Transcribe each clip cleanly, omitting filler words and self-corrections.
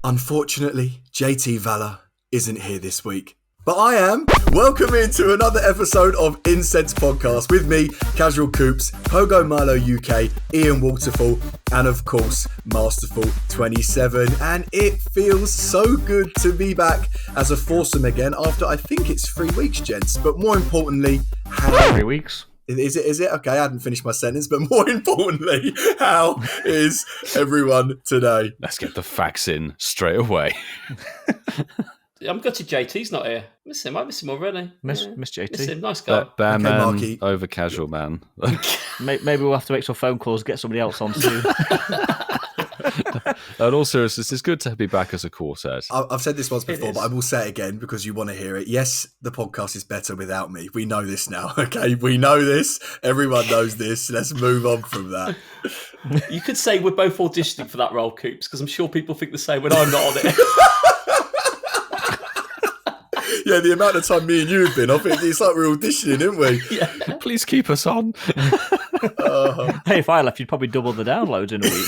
Unfortunately, JT Valor isn't here this week. But I am. Welcome into another episode of Incensed podcast with me, Casual Coops, Pogo Milo UK, Ian Waterfall, and of course, Masterful27. And it feels so good to be back as a foursome again after I think it's 3 weeks, gents. But more importantly, how... 3 weeks? Is it? Okay, I hadn't finished my sentence, but more importantly, how is everyone today? Let's get the facts in straight away. I'm gutted JT's not here. I miss him already. Miss JT. Miss him, nice guy. Bear Okay, man Marky. over casual man. Maybe we'll have to make some phone calls, get somebody else on soon. In all seriousness, it's good to be back as a quartet. I've said this once before, but I will say it again because you want to hear it. Yes, the podcast is better without me. We know this now, okay? We know this. Everyone knows this. Let's move on from that. You could say we're both auditioning for that role, Coops, because I'm sure people think the same when I'm not on it. Yeah, the amount of time me and you have been, I think it's like we're auditioning, isn't we? Yeah. Please keep us on. Hey, if I left, you'd probably double the downloads in a week.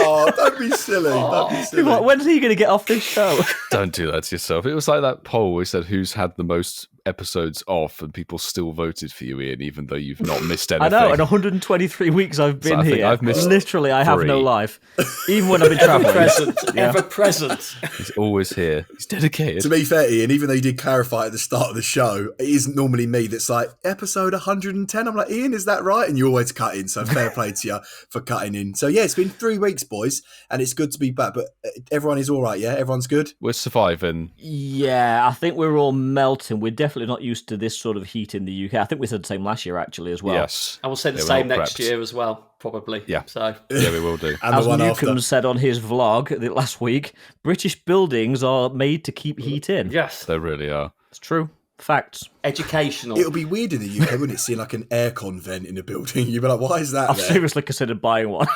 Oh, don't be silly. Don't be silly. When's he going to get off this show? Don't do that to yourself. It was like that poll we said who's had the most episodes off, and people still voted for you, Ian, even though you've not missed anything. I know, in 123 weeks I've been I think here. I've missed Literally, I have 3. no life. Even when I've been travelling. Ever present. He's always here. He's dedicated. To be fair, Ian, even though you did clarify at the start of the show, it isn't normally me that's like, episode 110. I'm like, Ian, is that right? And you always cut in, so fair play to you for cutting in. So yeah, it's been 3 weeks, boys, and it's good to be back. But everyone is all right, yeah? Everyone's good? We're surviving. Yeah, I think we're all melting. We're definitely not used to this sort of heat in the UK. I think we said the same last year, actually, as well. Yes. I will say the Yeah, we're same all next prepped. year as well, probably. Yeah. So Yeah, we will do. And As the one Newcombe after. said on his vlog last week, British buildings are made to keep heat in. yes, They really are. It's true. Facts. educational. It'll be weird in the UK, wouldn't it, seeing like an aircon vent in a building? You'd be like, why is that I've there? seriously considered buying one.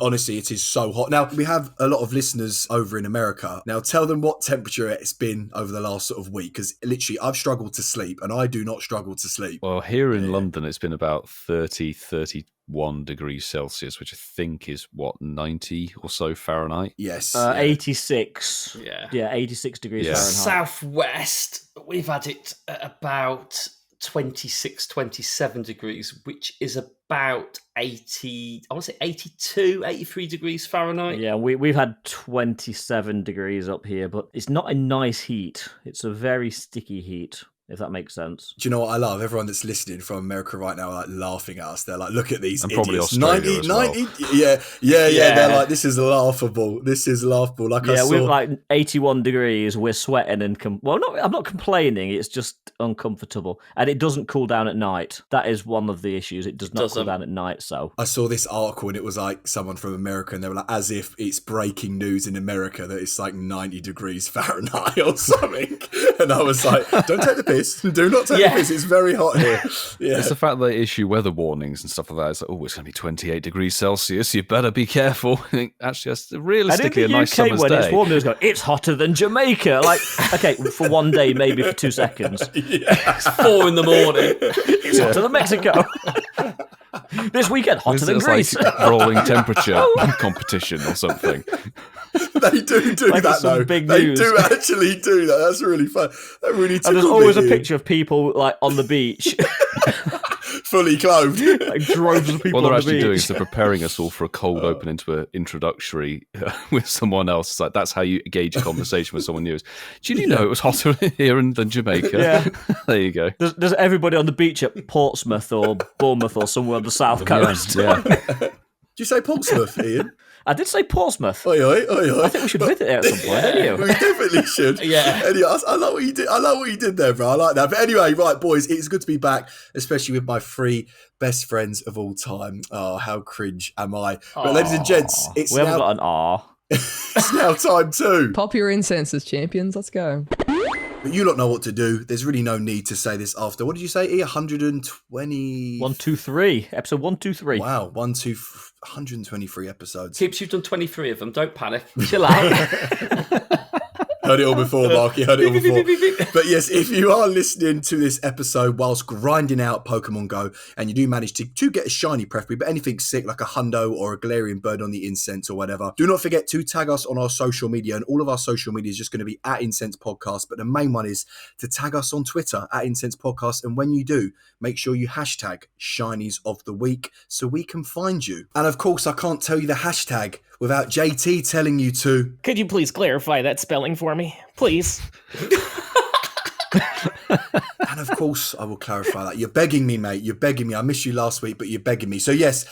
Honestly, it is so hot. Now, we have a lot of listeners over in America. Now, tell them what temperature it's been over the last sort of week, because literally I've struggled to sleep, and I do not struggle to sleep. Well, here in London, it's been about 31 degrees Celsius, which I think is, 90 or so Fahrenheit? Yes. 86. Yeah. 86 degrees Yeah. Fahrenheit. Southwest, we've had it at about 26, 27 degrees, which is about 80, I want to say 82, 83 degrees Fahrenheit. Yeah, we've had 27 degrees up here, but it's not a nice heat. It's a very sticky heat, if that makes sense. Do you know what I love? Everyone that's listening from America right now are like laughing at us. They're like, look at these And idiots. probably Australia as well. 90, yeah. Yeah. They're like, this is laughable. This is laughable. Like I Yeah, saw... we're like 81 degrees, we're sweating and... I'm not complaining, it's just uncomfortable. And it doesn't cool down at night. That is one of the issues. It does not cool doesn't. down at night, so... I saw this article and it was like someone from America and they were like, as if it's breaking news in America that it's like 90 degrees Fahrenheit or something. And I was like, don't take the piss. Do not take the piss. It's very hot here. Yeah. It's the fact that they issue weather warnings and stuff like that. It's like, oh, it's going to be 28 degrees Celsius. You better be careful. Actually, that's realistically a and in the nice UK, summer's when day. it's warm, they go, it's hotter than Jamaica. Like, okay, for one day, maybe for 2 seconds. It's 4 in the morning. It's hotter than Mexico. This weekend, hotter than It's Greece. like rolling temperature competition or something. They do Like that it's some though. big They news. do actually do that. That's really fun. That really And there's tickled always a me. picture of people like on the beach, Fully clothed. like droves of people What they're on the actually beach. doing is they're preparing us all for a cold open into an introductory with someone else. It's like, that's how you gauge a conversation with someone new. Do you know it was hotter here than Jamaica? Yeah. There you go. There's everybody on the beach at Portsmouth or Bournemouth or somewhere on the south coast. Yeah. Did you say Portsmouth, Ian? I did say Portsmouth. Oi, oi, oi, oi. I think we should visit there at some point, don't you? We definitely should. Yeah. Anyway, I like what you did. I like what you did there, bro. I like that. But anyway, right, boys, it's good to be back, especially with my 3 best friends of all time. Oh, how cringe am I? But ladies and gents, it's We haven't now, got an R. it's now time to. Pop your incenses, champions. Let's go. But you lot know what to do. There's really no need to say this after. What did you say, E? 120? 1, 2, 3. Episode 1, 2, 3. Wow, 123 episodes. Coops, you've done 23 of them. Don't panic. Chill out. Heard it all before, Marky. Heard it all before. But yes, if you are listening to this episode whilst grinding out Pokemon Go and you do manage to get a shiny preferably, but anything sick like a hundo or a Galarian bird on the Incensed or whatever, do not forget to tag us on our social media. And all of our social media is just going to be at Incensed Podcast. But the main one is to tag us on Twitter at Incensed Podcast. And when you do, make sure you hashtag Shinies of the Week so we can find you. And of course, I can't tell you the hashtag without JT telling you to. Could you please clarify that spelling for me? Please. And of course, I will clarify that. You're begging me, mate. You're begging me. I missed you last week, but you're begging me. So yes,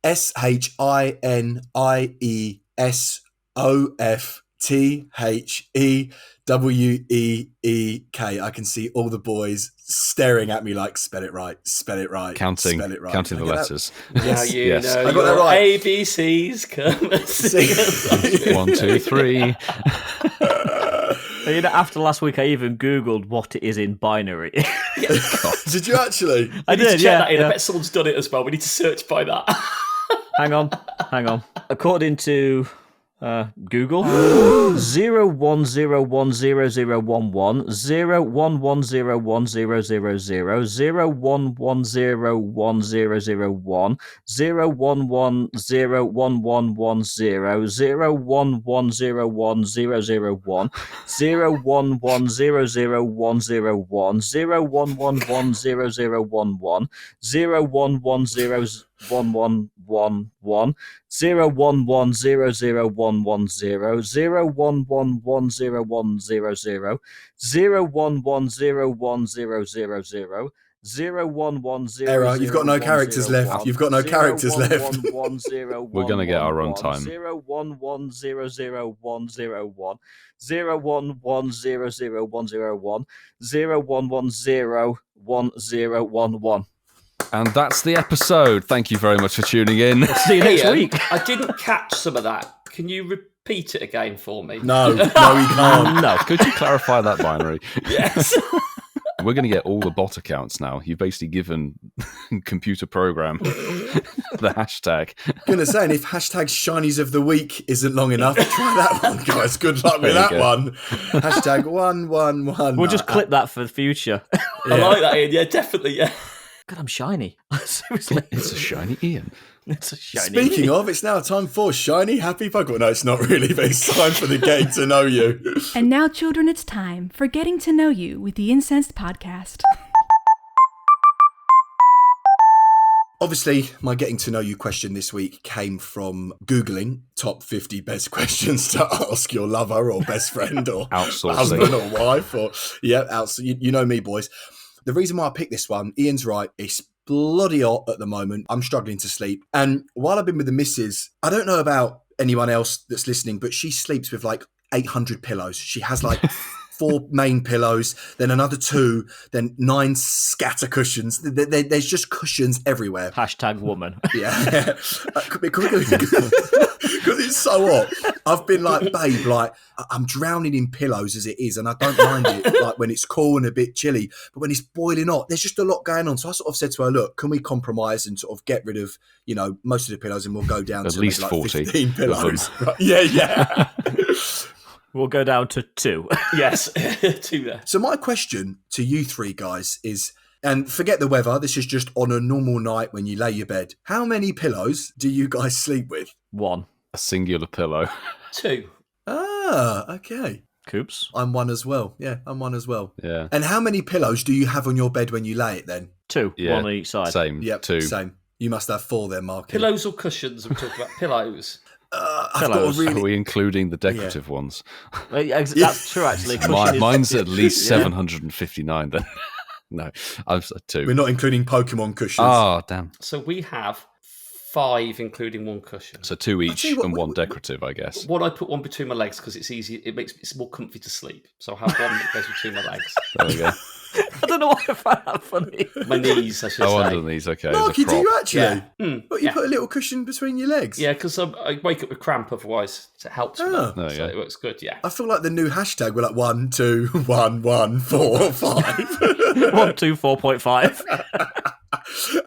SHINIESOFTHEWEEK. I can see all the boys staring at me like, spell it right, spell it right, Counting spell it right. the letters. Now you Yes. know I got that your right. ABCs. Come and sing us. 1, 2, 3. You know, after last week, I even Googled what it is in binary. Did you actually? I We need to did, check yeah. that in. I yeah. bet someone's done it as well. We need to search by that. Hang on. According to Google, 010100011, 011010000, 0110101, 011011110, 011010001, 011000101, 011100011, 0110111, 0110011, 011101000, 011010000, 01100. Error, you've got no characters left. You've got no characters left. We're gonna get our own time. 011000101, 011000101, 0110111. And that's the episode. Thank you very much for tuning in. See you next Ian, week. I didn't catch some of that. Can you repeat it again for me? No, you can't. No, could you clarify that binary? Yes. We're going to get all the bot accounts now. You've basically given computer program the hashtag. Gonna say, and if hashtag Shinies of the Week isn't long enough, try that one, guys. Good luck with There you that go. one. Hashtag 111. We'll just clip that for the future. I like that, Ian. Yeah, definitely. Yeah. God, I'm shiny. Seriously. It's a shiny Ian. It's a shiny. Speaking of, it's now time for Shiny Happy Pokemon. No, it's not really, but it's time for the getting to know you. And now, children, it's time for Getting to Know You with the Incensed Podcast. Obviously, my getting to know you question this week came from Googling top 50 best questions to ask your lover or best friend or Outsourcing. husband or wife or you know me, boys. The reason why I picked this one, Ian's right, it's bloody hot at the moment. I'm struggling to sleep. And while I've been with the missus, I don't know about anyone else that's listening, but she sleeps with like 800 pillows. She has like 4 main pillows, then another 2, then 9 scatter cushions. There's just cushions everywhere. Hashtag woman. Yeah. Because it's so hot. I've been like, babe, like, I'm drowning in pillows as it is, and I don't mind it, like, when it's cool and a bit chilly. But when it's boiling hot, there's just a lot going on. So I sort of said to her, look, can we compromise and sort of get rid of, you know, most of the pillows, and we'll go down At to least maybe like 40 15 of them. pillows. Right. Yeah. We'll go down to 2. Yes. 2 there. So my question to you 3 guys is, and forget the weather, this is just on a normal night when you lay your bed. How many pillows do you guys sleep with? 1. A singular pillow. 2. Ah, okay. Coops. I'm 1 as well. Yeah, I'm 1 as well. Yeah. And how many pillows do you have on your bed when you lay it then? 2. Yeah. 1 on each side. Same. Yep, 2. same. You must have 4 then, Mark. Pillows or cushions? We're talking about pillows. I've got a Pillows. really... Are we including the decorative ones? That's true, actually. Cushion is- Mine's at least Yeah. 759 then. No, I'm 2. We're not including Pokemon cushions. Oh, damn. So we have 5, including 1 cushion. So 2 each tell you what, and 1 decorative, I guess. One I put one between my legs because it's easy. It's more comfy to sleep. So I have one that goes between my legs. There we go. I don't know why I find that funny. My knees, I should Oh, say. under these, okay. as a Marky, do prop. you actually? Yeah. But you yeah. put a little cushion between your legs? Yeah, because I wake up with cramp otherwise. So it helps with Oh. that. There you So go. it works good, yeah. I feel like the new hashtag, we're like 1, 2, 1, 1, 4, 5. 1, 2, 4.5.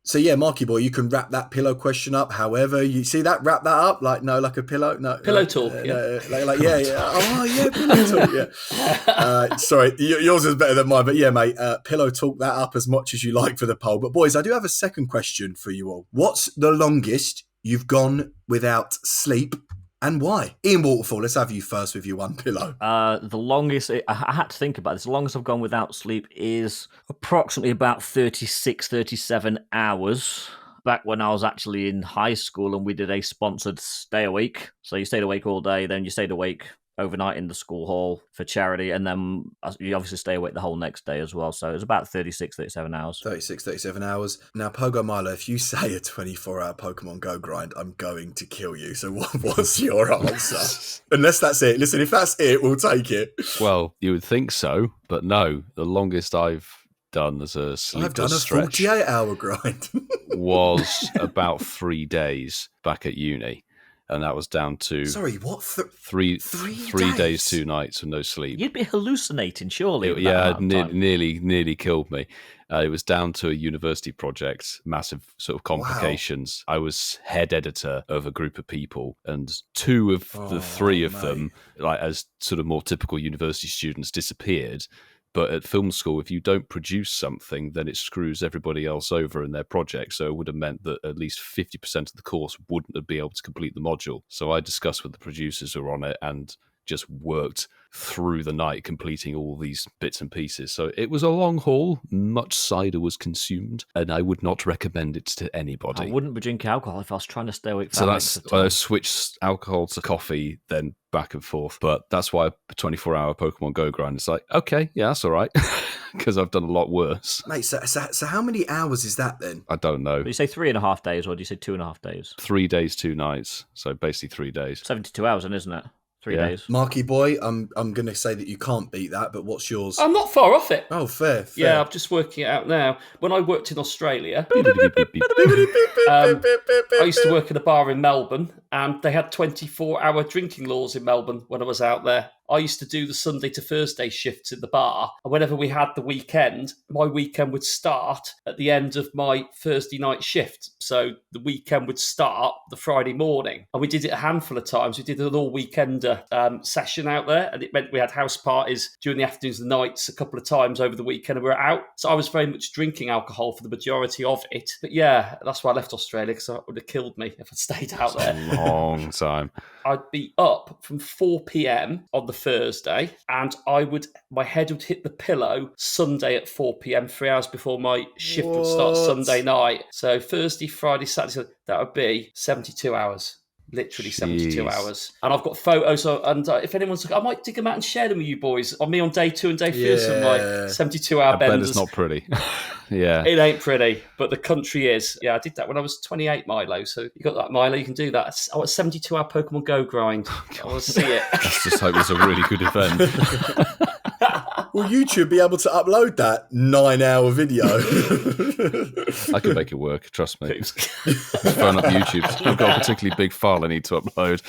So yeah, Marky boy, you can wrap that pillow question up however you see that. Wrap that up like a pillow. No, Pillow talk. Oh yeah, pillow talk. Yeah. Sorry, yours is better than mine, but yeah, mate. Pillow talk that up as much as you like for the poll. But boys, I do have a second question for you all. What's the longest you've gone without sleep? And why? Ian Waterfall, let's have you first with your one pillow. The longest, I had to think about this, the longest I've gone without sleep is approximately about 36, 37 hours. Back when I was actually in high school and we did a sponsored stay awake. So you stayed awake all day, then you stayed awake overnight in the school hall for charity, and then you obviously stay awake the whole next day as well. So it was about 36, 37 hours. 36, 37 hours. Now, Pogo Milo, if you say a 24-hour Pokemon Go grind, I'm going to kill you. So what's your answer? Unless that's it. Listen, if that's it, we'll take it. Well, you would think so, but no. The longest I've done as a sleepless stretch 48-hour grind. was about 3 days back at uni. And that was down to Sorry, what? three days, 2 nights with no sleep. You'd be hallucinating, surely. Nearly killed me. It was down to a university project, massive sort of complications. Wow. I was head editor of a group of people, and 2 of the 3 of them, like as sort of more typical university students, disappeared. But at film school, if you don't produce something, then it screws everybody else over in their project. So it would have meant that at least 50% of the course wouldn't be able to complete the module. So I discussed with the producers who were on it and just worked through the night completing all these bits and pieces. So it was a long haul. Much cider was consumed, and I would not recommend it to anybody. I wouldn't be drinking alcohol if I was trying to stay awake for so that's I switched alcohol to coffee, then back and forth. But that's why a 24-hour Pokemon Go grind is like, okay, yeah, that's all right, because I've done a lot worse. Mate, so how many hours is that then? I don't know. Do you say 3.5 days, or do you say 2.5 days? 3 days, 2 nights. So basically 3 days. 72 hours, then, isn't it? 3 days. Marky boy, I'm going to say that you can't beat that, but what's yours? I'm not far off it. Oh, fair. Yeah, I'm just working it out now. When I worked in Australia, I used to work in a bar in Melbourne, and they had 24-hour drinking laws in Melbourne when I was out there. I used to do the Sunday to Thursday shifts in the bar, and whenever we had the weekend, my weekend would start at the end of my Thursday night shift. So the weekend would start the Friday morning, and we did it a handful of times. We did an all-weekender session out there, and it meant we had house parties during the afternoons and nights a couple of times over the weekend, and we were out. So I was very much drinking alcohol for the majority of it. But yeah, that's why I left Australia, because it would have killed me if I'd stayed out there. A long time. I'd be up from 4 p.m. on the Thursday, and my head would hit the pillow Sunday at 4 p.m, 3 hours before my shift would start Sunday night. So Thursday, Friday, Saturday, that would be 72 hours. Literally 72 hours. And I've got photos, and if anyone's looking, I might dig them out and share them with you boys. On me on day 2 and day 3 of some like 72-hour benders. Bet it's not pretty. Yeah. It ain't pretty, but the country is. Yeah, I did that when I was 28, Milo. So you got that, Milo, you can do that. I was 72-hour Pokemon Go grind. I want to see it. Let's just hope it's a really good event. Will YouTube be able to upload that 9-hour video? I can make it work, trust me. Phone up YouTube. I've got a particularly big file I need to upload.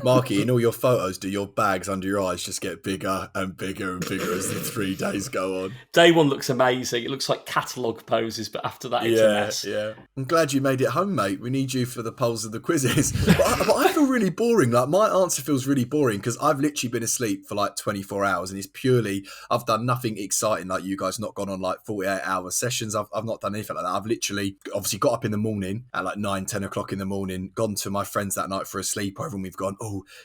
Marky, in all your photos, do your bags under your eyes just get bigger and bigger and bigger as the 3 days go on? Day 1 looks amazing. It looks like catalogue poses, but after that, it's a mess. Yeah. I'm glad you made it home, mate. We need you for the polls and the quizzes. but I feel really boring. Like, my answer feels really boring because I've literally been asleep for like 24 hours, and it's purely, I've done nothing exciting like you guys, not gone on like 48-hour sessions. I've not done anything like that. I've literally obviously got up in the morning at like 9-10 o'clock in the morning, gone to my friends that night for a sleepover, and we've gone,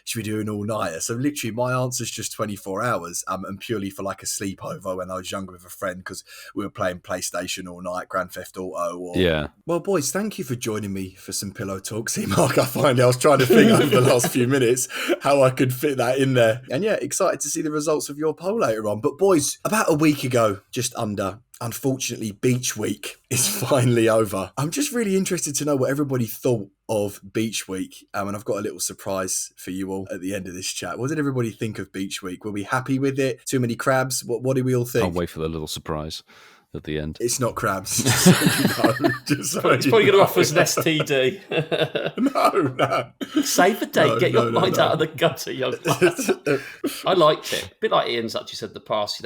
should we do an all-nighter? So literally my answer's just 24 hours and purely for like a sleepover when I was younger with a friend, because we were playing PlayStation all night, Grand Theft Auto. Yeah. Well, boys, thank you for joining me for some pillow talk. See, Mark, I was trying to think over the last few minutes how I could fit that in there. And yeah, excited to see the results of your poll later on. But boys, about a week ago, just under, unfortunately, Beach Week is finally over. I'm just really interested to know what everybody thought of Beach Week. And I've got a little surprise for you all at the end of this chat. What did everybody think of Beach Week? Were we happy with it? Too many crabs? What do we all think? I'll wait for the little surprise at the end. It's not crabs. It's probably going to offer us an STD. No. Save the day. Get your mind out of the gutter, young lad. I liked it. A bit like Ian's actually said in the past,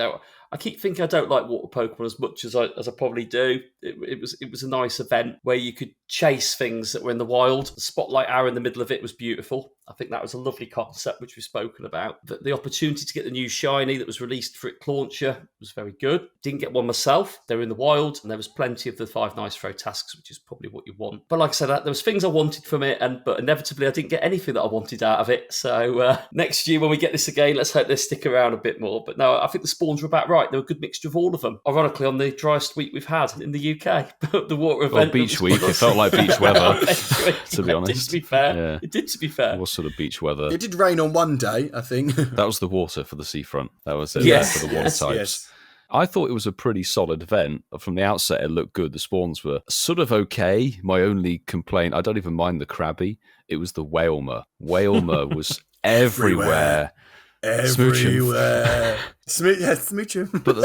I keep thinking I don't like water Pokemon as much as I probably do. it was a nice event where you could chase things that were in the wild. The spotlight hour in the middle of it was beautiful. I think that was a lovely concept, which we've spoken about. The opportunity to get the new shiny that was released for its launcher was very good. Didn't get one myself. They were in the wild, and there was plenty of the 5 nice throw tasks, which is probably what you want. But like I said, there was things I wanted from it, but inevitably I didn't get anything that I wanted out of it. So next year when we get this again, let's hope they stick around a bit more. But no, I think the spawns were about right. They were a good mixture of all of them. Ironically, on the driest week we've had in the UK, the water event. Well, beach week. It felt like beach weather, to be honest. It did, to be fair. It did, to be fair. What sort of beach weather? It did rain on one day, I think. That was the water for the seafront. That was it for the water types. Yes. I thought it was a pretty solid event. From the outset, it looked good. The spawns were sort of okay. My only complaint, I don't even mind the crabby. It was the Whalmer. Whalmer was everywhere. Everywhere. Smooch him. But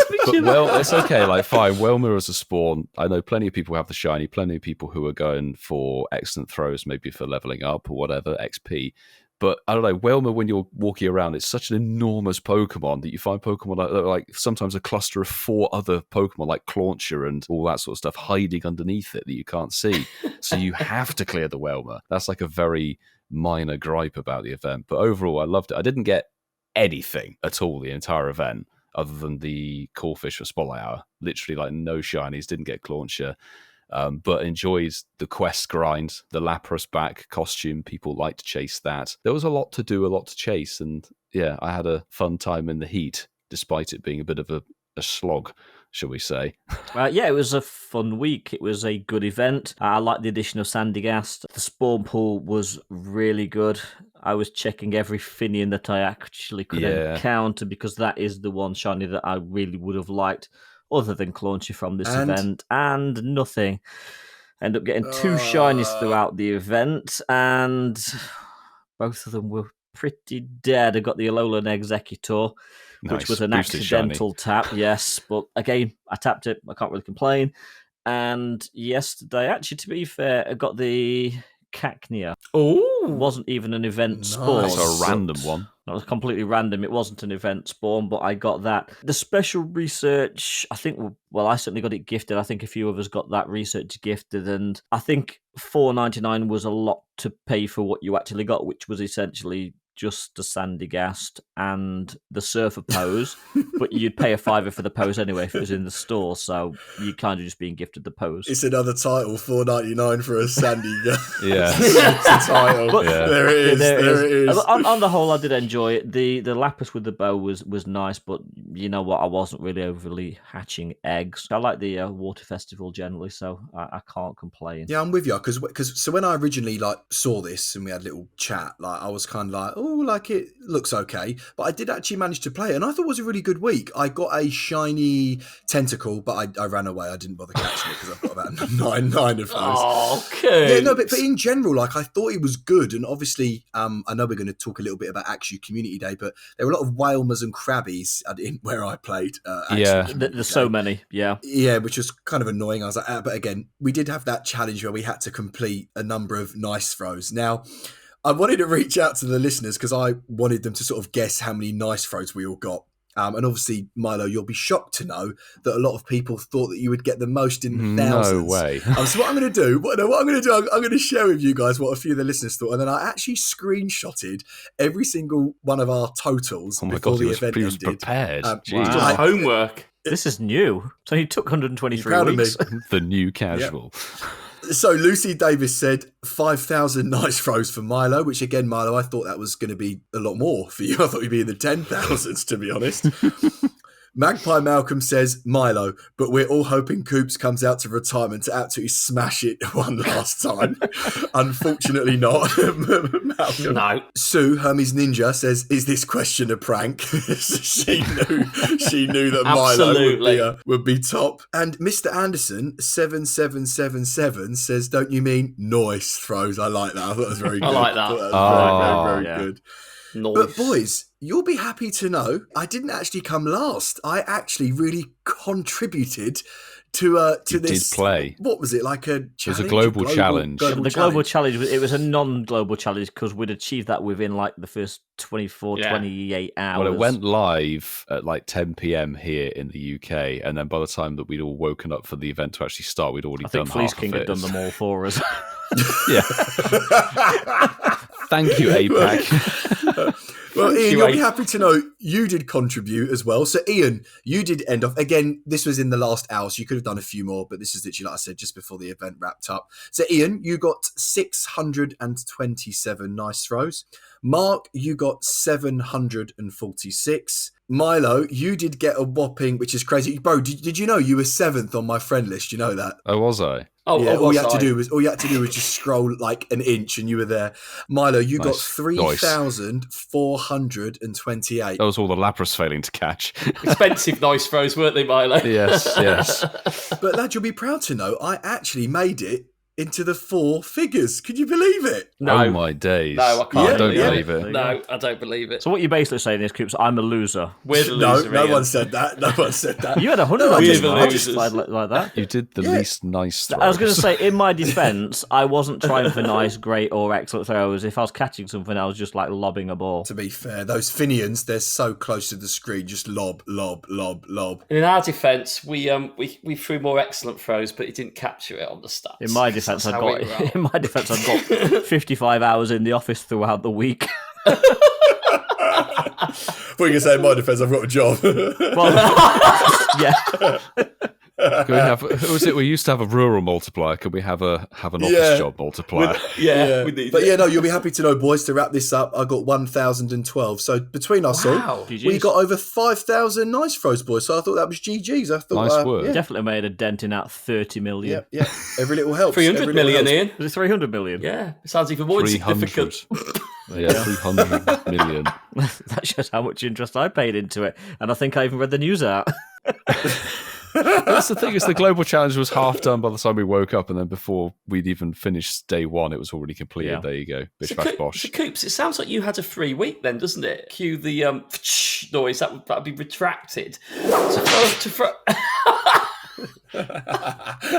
well, it's okay. Like, fine. Whalmer as a spawn. I know plenty of people have the shiny. Plenty of people who are going for excellent throws, maybe for leveling up or whatever, XP. But I don't know, Whalmer, when you're walking around, it's such an enormous Pokemon that you find Pokemon like sometimes a cluster of 4 other Pokemon, like Clauncher and all that sort of stuff, hiding underneath it that you can't see. So you have to clear the Whalmer. That's like a very minor gripe about the event. But overall, I loved it. I didn't get anything at all the entire event, other than the Callfish for Spotlight Hour. Literally, like, no shinies, didn't get Clauncher. But enjoys the quest grind, the Lapras back costume. People like to chase that. There was a lot to do, a lot to chase, and yeah, I had a fun time in the heat, despite it being a bit of a slog, shall we say. Yeah, it was a fun week. It was a good event. I liked the addition of Sandygast. The spawn pool was really good. I was checking every Finian that I actually could encounter, because that is the one shiny that I really would have liked, other than Clauncher from this event, and nothing. End up getting 2 shinies throughout the event, and both of them were pretty dead. I got the Alolan Executor, which was an accidental tap, yes, but again, I tapped it. I can't really complain. And yesterday, actually, to be fair, I got the Cacnea. Oh, wasn't even an event spawn. That's a random one. That was completely random. It wasn't an event spawn, but I got that. The special research, I think, well, I certainly got it gifted. I think a few of us got that research gifted, and I think $4.99 was a lot to pay for what you actually got, which was essentially just the Sandygast and the Surfer pose, but you'd pay a $5 for the pose anyway if it was in the store, so you kind of just being gifted the pose. It's another title, $4.99 for a Sandygast. Yeah. It's a title. But there it is. On the whole, I did enjoy it. The Lapras with the bow was nice, but you know what? I wasn't really overly hatching eggs. I like the Water Festival generally, so I can't complain. Yeah, I'm with you, because so when I originally saw this and we had a little chat, I was kind of like, it looks okay, but I did actually manage to play it, and I thought it was a really good week. I got a shiny Tentacle, but I ran away. I didn't bother catching it because I've got about nine of those. Oh, okay. Yeah, no, but in general, I thought it was good, and obviously, I know we're going to talk a little bit about Axew Community Day, but there were a lot of Whalmers and Crabbies where I played. There's so many. Yeah, which was kind of annoying. I was like, but again, we did have that challenge where we had to complete a number of nice throws. Now, I wanted to reach out to the listeners because I wanted them to sort of guess how many nice throws we all got. And obviously, Milo, you'll be shocked to know that a lot of people thought that you would get the most in the thousands. No way. So what I'm going to do, I'm going to share with you guys what a few of the listeners thought. And then I actually screenshotted every single one of our totals before the event ended. He was prepared. Wow. Homework. This is new. So he took 123 weeks. The new casual. Yep. So Lucy Davis said 5,000 nice throws for Milo, which again, Milo, I thought that was going to be a lot more for you. I thought you'd be in the 10,000s, to be honest. Magpie Malcolm says Milo, but we're all hoping Coops comes out to retirement to absolutely smash it one last time. Unfortunately not. Malcolm. No. Sue, Hermes Ninja, says, is this question a prank? She knew that Milo would be top. And Mr. Anderson, 7777, says, don't you mean noise throws? I like that. I thought that was very good. I like that. Very good. Nice. But boys, you'll be happy to know I didn't actually come last. I actually really contributed to You this. did play. What was it like? A It was challenge? a global challenge. The global challenge, it was a non-global challenge because we'd achieved that within like the first 24, 28 hours. Well, it went live at like 10 p.m. here in the UK, and then by the time that we'd all woken up for the event to actually start, we'd already I done think Fleece half King of had it. done them all for us. Yeah. Thank you, APAC. Well, Ian, you, you'll be Ian. happy to know you did contribute as well. So, Ian, you did end off. Again, this was in the last hour, so you could have done a few more, but this is literally, like I said, just before the event wrapped up. So, Ian, you got 627 nice throws. Mark, you got 746. Milo, you did get a whopping, which is crazy. Bro, did you know you were 7th on my friend list? You know that? Oh, was I? Oh, Yeah, all was you had I? to do was just scroll like an inch and you were there. Milo, you got Nice. 3,428. That was all the Lapras failing to catch. Expensive nice throws, weren't they, Milo? Yes. But lad, you'll be proud to know I actually made it into the 4 figures. Can you believe it? No. Oh my days. No, I can't I don't believe believe it. No, I don't believe it. So what you're basically saying is, Coops, I'm a loser. We're the No, loser, no Ian. one said that. No one said that. You had 100 No, on I me, just- Mark. I just- like that. You did the Yeah. least nice throws. I was going to say, in my defence, I wasn't trying for nice, great, or excellent throws. If I was catching something, I was just like lobbing a ball. To be fair, those Finians, they're so close to the screen. Just lob, lob, lob, lob. In our defence, we threw more excellent throws, but he didn't capture it on the stats. In my defence, That's I've how got we roll. in my defence, I've got 55 hours in the office throughout the week. What are you going to say in my defence? I've got a job. Well, yeah. Can we have? Who was it? We used to have a rural multiplier. Can we have an office Yeah. job multiplier? Yeah, we need But it. yeah, no, you'll be happy to know, boys, to wrap this up, I got 1,012. So between us all, Wow. we got over 5,000 nice throws, boys. So I thought that was GG's. I thought, Nice work. Yeah, Definitely made a dent in that 30 million. yeah. Every little helps. 300 Every little million, helps. Ian. Was it 300 million? Yeah, it sounds even more 300. insignificant. Yeah, 300 million. That shows how much interest I paid into it. And I think I even read the news out. That's the thing, is the global challenge was half done by the time we woke up, and then before we'd even finished day one, it was already completed. Yeah. There you go. Bish So, bash so bosh. Coops, it sounds like you had a free week then, doesn't it? Cue the noise, that'd be retracted.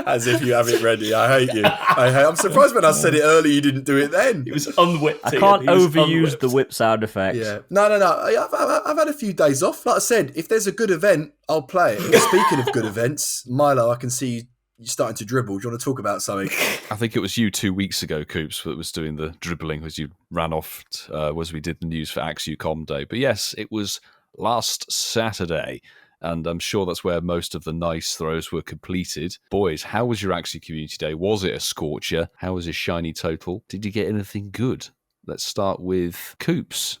As if you have it ready. I hate you. I'm surprised when I said it earlier you didn't do it then. It was unwhipped. I Ian. can't He was overuse unwhipped. the whip sound effects. Yeah. No. I've had a few days off. Like I said, if there's a good event, I'll play it. Speaking of good events, Milo, I can see you starting to dribble. Do you want to talk about something? I think it was you 2 weeks ago, Coops, that was doing the dribbling as you ran off as we did the news for Axew Com Day. But yes, it was last Saturday, and I'm sure that's where most of the nice throws were completed. Boys, how was your Axew Community Day? Was it a scorcher? How was your shiny total? Did you get anything good? Let's start with Coops.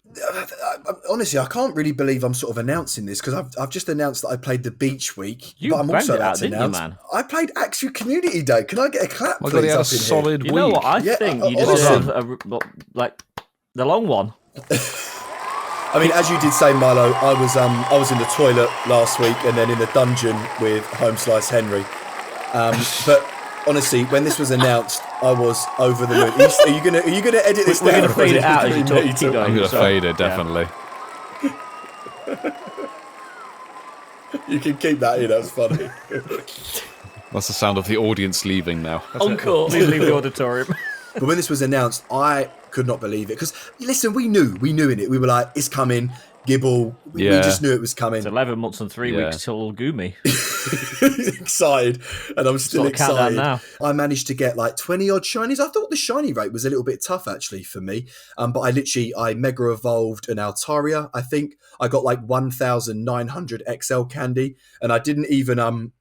Honestly, I can't really believe I'm sort of announcing this because I've just announced that I played the beach week. You but I'm banged also it about out, to didn't you, announce man? I played Axew Community Day. Can I get a clap, My please? God, he had a up in here? solid You week. know what? I Yeah, think you honestly. deserve like the long one. I mean, as you did say, Milo, I was in the toilet last week and then in the dungeon with Home Slice Henry. But honestly, when this was announced, I was over the moon. Are you gonna edit this We're down? going to or is fade it out as you gonna talk. be me Keep going. I'm going to So, fade it, yeah. definitely. You can keep that in. That's funny. That's the sound of the audience leaving now. Encore. Please leave the auditorium. But when this was announced, I could not believe it because listen, we knew in it. We were like, it's coming. Gibble. We Yeah. just knew it was coming. It's 11 months and 3 Yeah. weeks till Gumi. Excited, and I'm still Sort of countdown excited. now. I managed to get like 20 odd shinies. I thought the shiny rate was a little bit tough actually for me, but I mega evolved an Altaria. I think I got like 1,900 XL candy, and I didn't even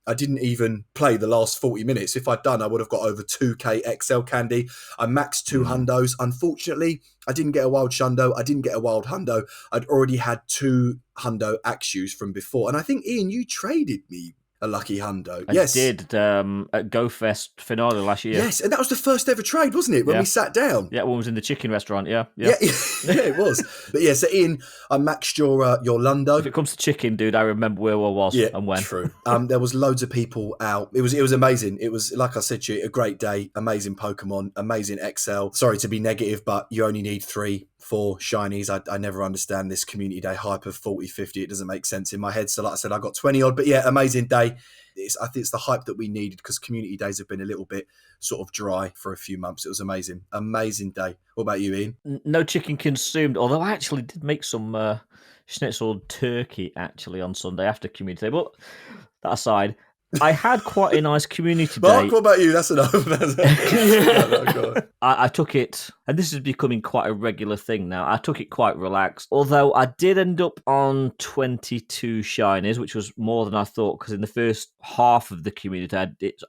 play the last 40 minutes. If I'd done, I would have got over 2k XL candy. I maxed 2 hundos. Unfortunately, I didn't get a wild shundo. I didn't get a wild hundo. I'd already had 2 hundo Axews from before, and I think Ian, you traded me a lucky hundo. I Yes, did at GoFest finale last year. yes, and that was the first ever trade, wasn't it? When Yeah. we sat down. Yeah, one was in the chicken restaurant. Yeah. Yeah, it was. But yeah, so Ian, I maxed your Lundo. If it comes to chicken, dude, I remember where I was Yeah, and when. true. There was loads of people out. It was amazing. It was, like I said to you, a great day. Amazing Pokemon, amazing XL. Sorry to be negative, but you only need 3, 4 shinies. I never understand this community day hype of 40, 50. It doesn't make sense in my head. So like I said, I got 20 odd. But yeah, amazing day. day. I think it's the hype that we needed because community days have been a little bit sort of dry for a few months. It was amazing. Amazing day. What about you, Ian? No chicken consumed, although I actually did make some schnitzel turkey actually on Sunday after community day. But that aside, I had quite a nice community day. Mark, what about you? That's enough. Go on. I took it, and this is becoming quite a regular thing now. I took it quite relaxed, although I did end up on 22 shinies, which was more than I thought, because in the first half of the community,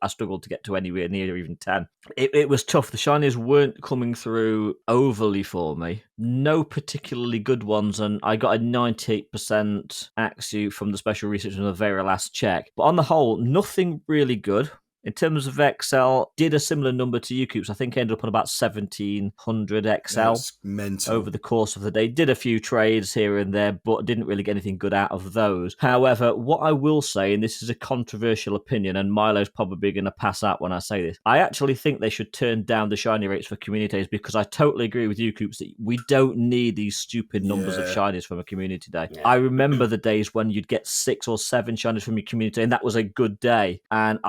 I struggled to get to anywhere near even 10. It was tough. The shinies weren't coming through overly for me. No particularly good ones, and I got a 98% Axew from the special research on the very last check. But on the whole, nothing really good. In terms of XL, did a similar number to you, Coops. I think I ended up on about 1,700 XL That's mental. over the course of the day. Did a few trades here and there, but didn't really get anything good out of those. However, what I will say, and this is a controversial opinion, and Milo's probably going to pass out when I say this, I actually think they should turn down the shiny rates for community days, because I totally agree with you, Coops, that we don't need these stupid numbers of shinies from a community day. Yeah. I remember the days when you'd get 6 or 7 shinies from your community, and that was a good day. And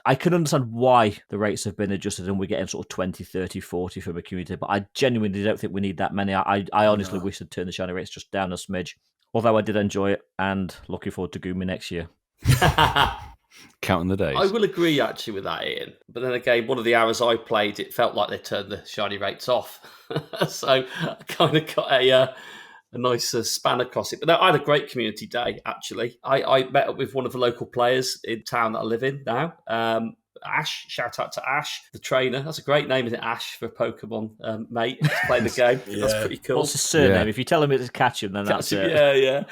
I can understand why the rates have been adjusted and we're getting sort of 20, 30, 40 from a community, but I genuinely don't think we need that many. I honestly wish they'd turn the shiny rates just down a smidge. Although I did enjoy it and looking forward to Goomy next year. Counting the days. I will agree actually with that, Ian. But then again, one of the hours I played, it felt like they turned the shiny rates off. So I kind of got a nice span across it. But no, I had a great community day, actually. I met up with one of the local players in town that I live in now. Ash, shout out to Ash, the trainer. That's a great name, isn't it, Ash, for a Pokemon mate playing the game. That's pretty cool. What's his surname? If you tell him it's catch him, then that's it. Yeah.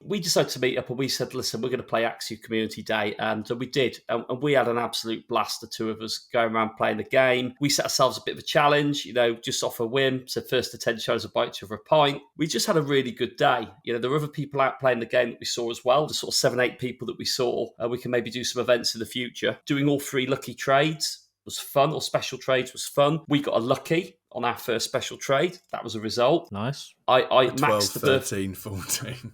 We decided to meet up and we said, listen, we're going to play Axew Community Day. And we did. And we had an absolute blast, the two of us, going around playing the game. We set ourselves a bit of a challenge, just off a whim. So first to 10 shows, a bite to a pint. We just had a really good day. There were other people out playing the game that we saw as well. The sort of 7-8 people that we saw. We can maybe do some events in the future. Doing all 3 lucky trades was fun, or special trades was fun. We got a lucky on our first special trade. That was a result. Nice. I 12, maxed the 13, 14.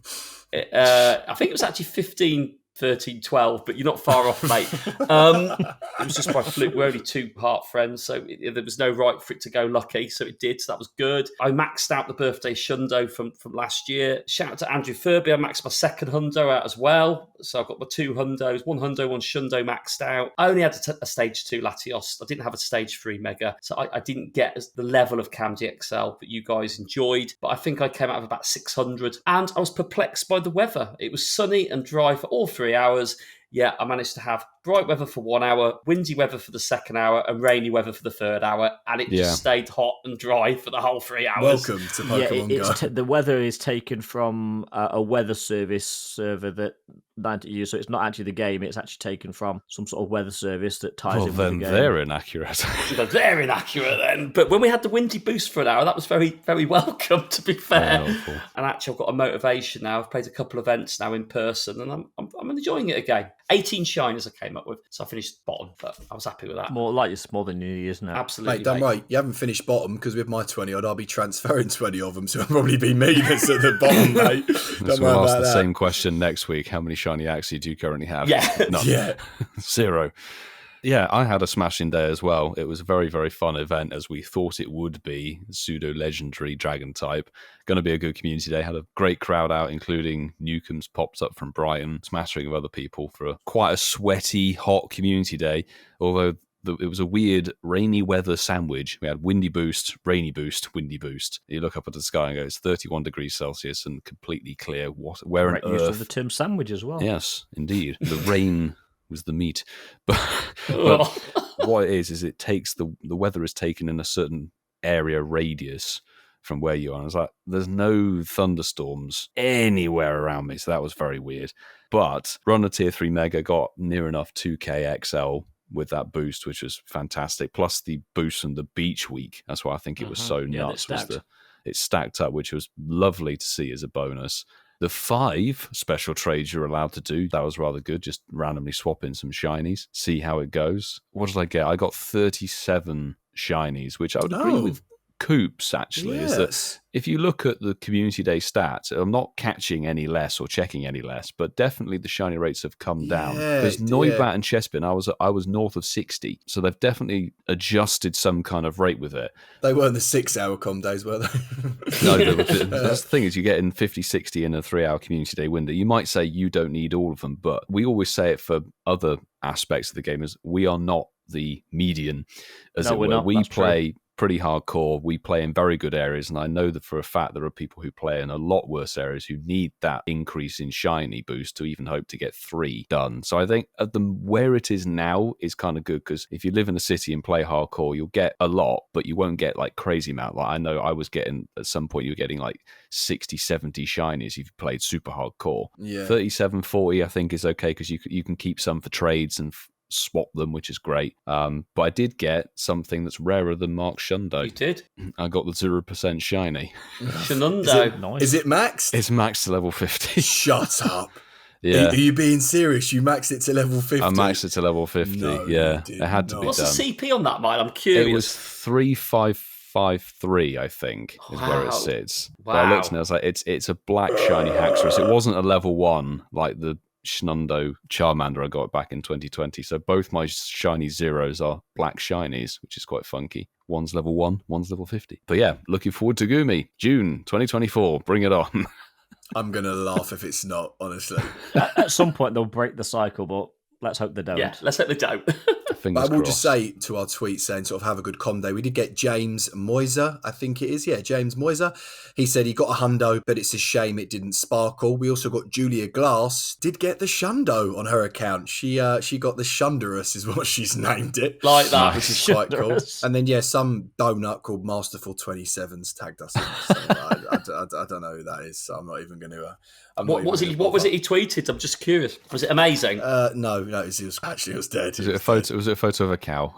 I think it was actually 15, 13, 12, but you're not far off, mate. It was just by fluke. We're only 2 heart friends, so there was no right for it to go lucky, so it did, so that was good. I maxed out the birthday shundo from last year. Shout out to Andrew Furby. I maxed my second hundo out as well, so I've got my 2 hundos, 1 hundo, 1 shundo maxed out. I only had a stage 2 Latios. I didn't have a stage 3 Mega, so I didn't get the level of Cam GXL that you guys enjoyed, but I think I came out of about 600, and I was perplexed by the weather. It was sunny and dry for all 3 hours. Yeah, I managed to have bright weather for 1 hour, windy weather for the second hour, and rainy weather for the third hour, and it just stayed hot and dry for the whole 3 hours. Welcome to Pokemon Go. The weather is taken from a weather service server that Niantic use, so it's not actually the game, it's actually taken from some sort of weather service that ties in with the game. They're inaccurate. They're inaccurate then. But when we had the windy boost for an hour, that was very, very welcome, to be fair. And actually, I've got a motivation now. I've played a couple of events now in person, and I'm enjoying it again. 18 shiners I came up with, so I finished bottom, but I was happy with that. It's more than you, isn't it? Absolutely. Mate, damn right. You haven't finished bottom, because with my 20 odd, I'll be transferring 20 of them, so it'll probably be me that's at the bottom, mate. Don't worry about that. Same question next week. How many shiny Axew do you currently have? Yeah. None. Yeah. 0. Yeah, I had a smashing day as well. It was a very, very fun event, as we thought it would be. Pseudo-legendary dragon type. Going to be a good community day. Had a great crowd out, including Newcomb's popped up from Brighton, smattering of other people for quite a sweaty, hot community day. Although it was a weird rainy weather sandwich. We had windy boost, rainy boost, windy boost. You look up at the sky and go, it's 31 degrees Celsius and completely clear. Where on earth? Use of the term sandwich as well. Yes, indeed. The rain was the meat. But what it is it takes the weather is taken in a certain area radius from where you are. And I was like, there's no thunderstorms anywhere around me. So that was very weird. But run a tier 3 Mega, got near enough 2k XL with that boost, which was fantastic. Plus the boost from the beach week. That's why I think it was so nuts. It stacked up, which was lovely to see as a bonus. The 5 special trades you're allowed to do, that was rather good. Just randomly swap in some shinies, see how it goes. What did I get? I got 37 shinies, which I would agree with Coops, actually, is that if you look at the Community Day stats, I'm not catching any less or checking any less, but definitely the shiny rates have come down. Because Noibat and Chespin, I was north of 60, so they've definitely adjusted some kind of rate with it. They weren't the 6-hour com days, were they? No, that's the thing is you get in 50, 60 in a 3-hour Community Day window. You might say you don't need all of them, but we always say it for other aspects of the game is we are not the median, as it were. We play pretty hardcore. We play in very good areas, and I know that for a fact there are people who play in a lot worse areas who need that increase in shiny boost to even hope to get 3 done. So I think at where it is now is kind of good, because if you live in a city and play hardcore, you'll get a lot, but you won't get like crazy amount. Like I know I was getting, at some point you were getting like 60, 70 shinies if you played super hardcore. 37, 40 I think is okay, because you can keep some for trades and swap them, which is great. But I did get something that's rarer than Mark Shundo. You did? I got the 0% shiny. Shunundo. Is it maxed? It's maxed to level 50. Shut up. Yeah. Are you being serious? You maxed it to level 50? I maxed it to level 50. No, yeah. It had to be What's done. the CP on that, Mile? I'm curious. It was 3553, I think, is where it sits. But I looked and I was like, it's a black shiny Haxorus. It wasn't a level 1 like the Shundo Charmander I got back in 2020. So both my shiny zeros are black shinies, which is quite funky. One's level 1, one's level 50. But yeah, looking forward to Gumi. June 2024. Bring it on. I'm going to laugh if it's not, honestly. At some point, they'll break the cycle, but let's hope they don't. Yeah, let's hope they don't. Fingers But I will crossed. just say to our tweet saying sort of have a good com day. We did get James Moiser, I think it is. Yeah, James Moiser. He said he got a hundo, but it's a shame it didn't sparkle. We also got Julia Glass, did get the shundo on her account. She got the Shunderus is what she's named it. Like that. Which is quite cool. And then, yeah, some donut called Masterful27's tagged us in. So I don't know who that is, so I'm not even going to... What was it he tweeted? I'm just curious. Was it amazing? No, it was dead. Was it a photo of a cow?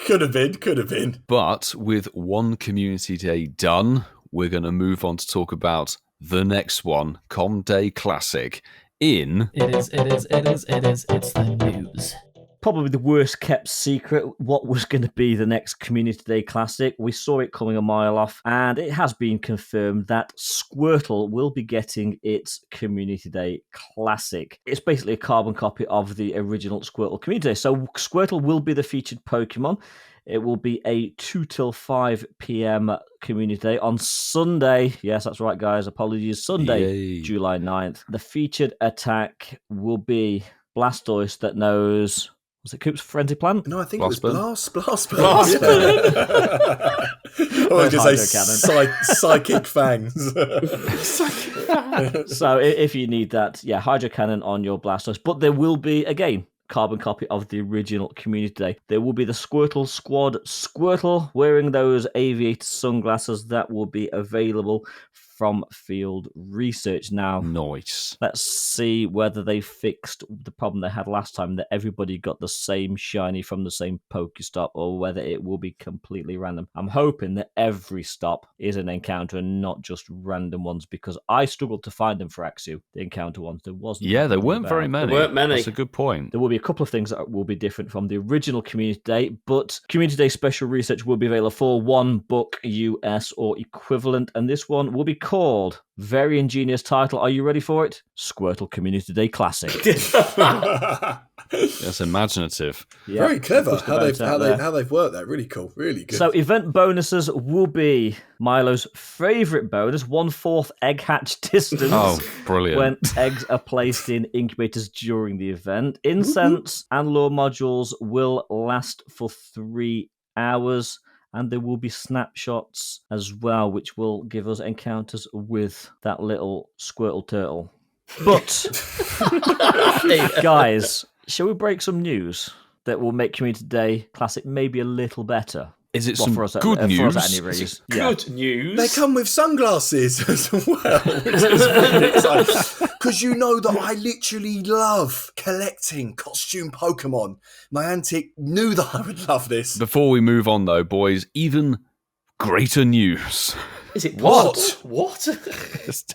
Could have been. But with one Community Day done, we're going to move on to talk about the next one, Com Day Classic, in... It's the news. Probably the worst kept secret, what was going to be the next Community Day Classic. We saw it coming a mile off, and it has been confirmed that Squirtle will be getting its Community Day Classic. It's basically a carbon copy of the original Squirtle Community Day. So Squirtle will be the featured Pokemon. It will be a 2 till 5 p.m. Community Day on Sunday. Yes, that's right, guys. Apologies. Sunday, July 9th. The featured attack will be Blastoise that knows... Was it Coops Frenzy Plant? No, I think it was Blast. Blast. I was going to say Psychic Fangs. So if you need that, yeah, Hydro Cannon on your Blastoise. But there will be, again, carbon copy of the original Community Day. There will be the Squirtle Squad Squirtle wearing those aviator sunglasses that will be available from Field Research. Now, nice. Let's see whether they fixed the problem they had last time, that everybody got the same shiny from the same Pokestop, or whether it will be completely random. I'm hoping that every stop is an encounter and not just random ones, because I struggled to find them for Axew, the encounter ones. There wasn't. Yeah, there weren't very many. There weren't many. That's a good point. There will be a couple of things that will be different from the original Community Day, but Community Day Special Research will be available for $1 US or equivalent, and this one will be called, very ingenious title, are you ready for it? Squirtle Community Day Classic. That's imaginative. Yeah, very clever how they've worked that. Really cool, really good. So event bonuses will be Milo's favourite bonus, 1/4 egg hatch distance. Oh, brilliant. When eggs are placed in incubators during the event. Incense and lure modules will last for 3 hours. And there will be snapshots as well, which will give us encounters with that little Squirtle turtle. But, guys, shall we break some news that will make Community Day Classic maybe a little better? Is it Well, some for us, good for news? us at any rate. Good news. They come with sunglasses as well, which is really exciting. Because you know that I literally love collecting costume Pokemon. My auntie knew that I would love this. Before we move on, though, boys, even greater news. Is it possible? What?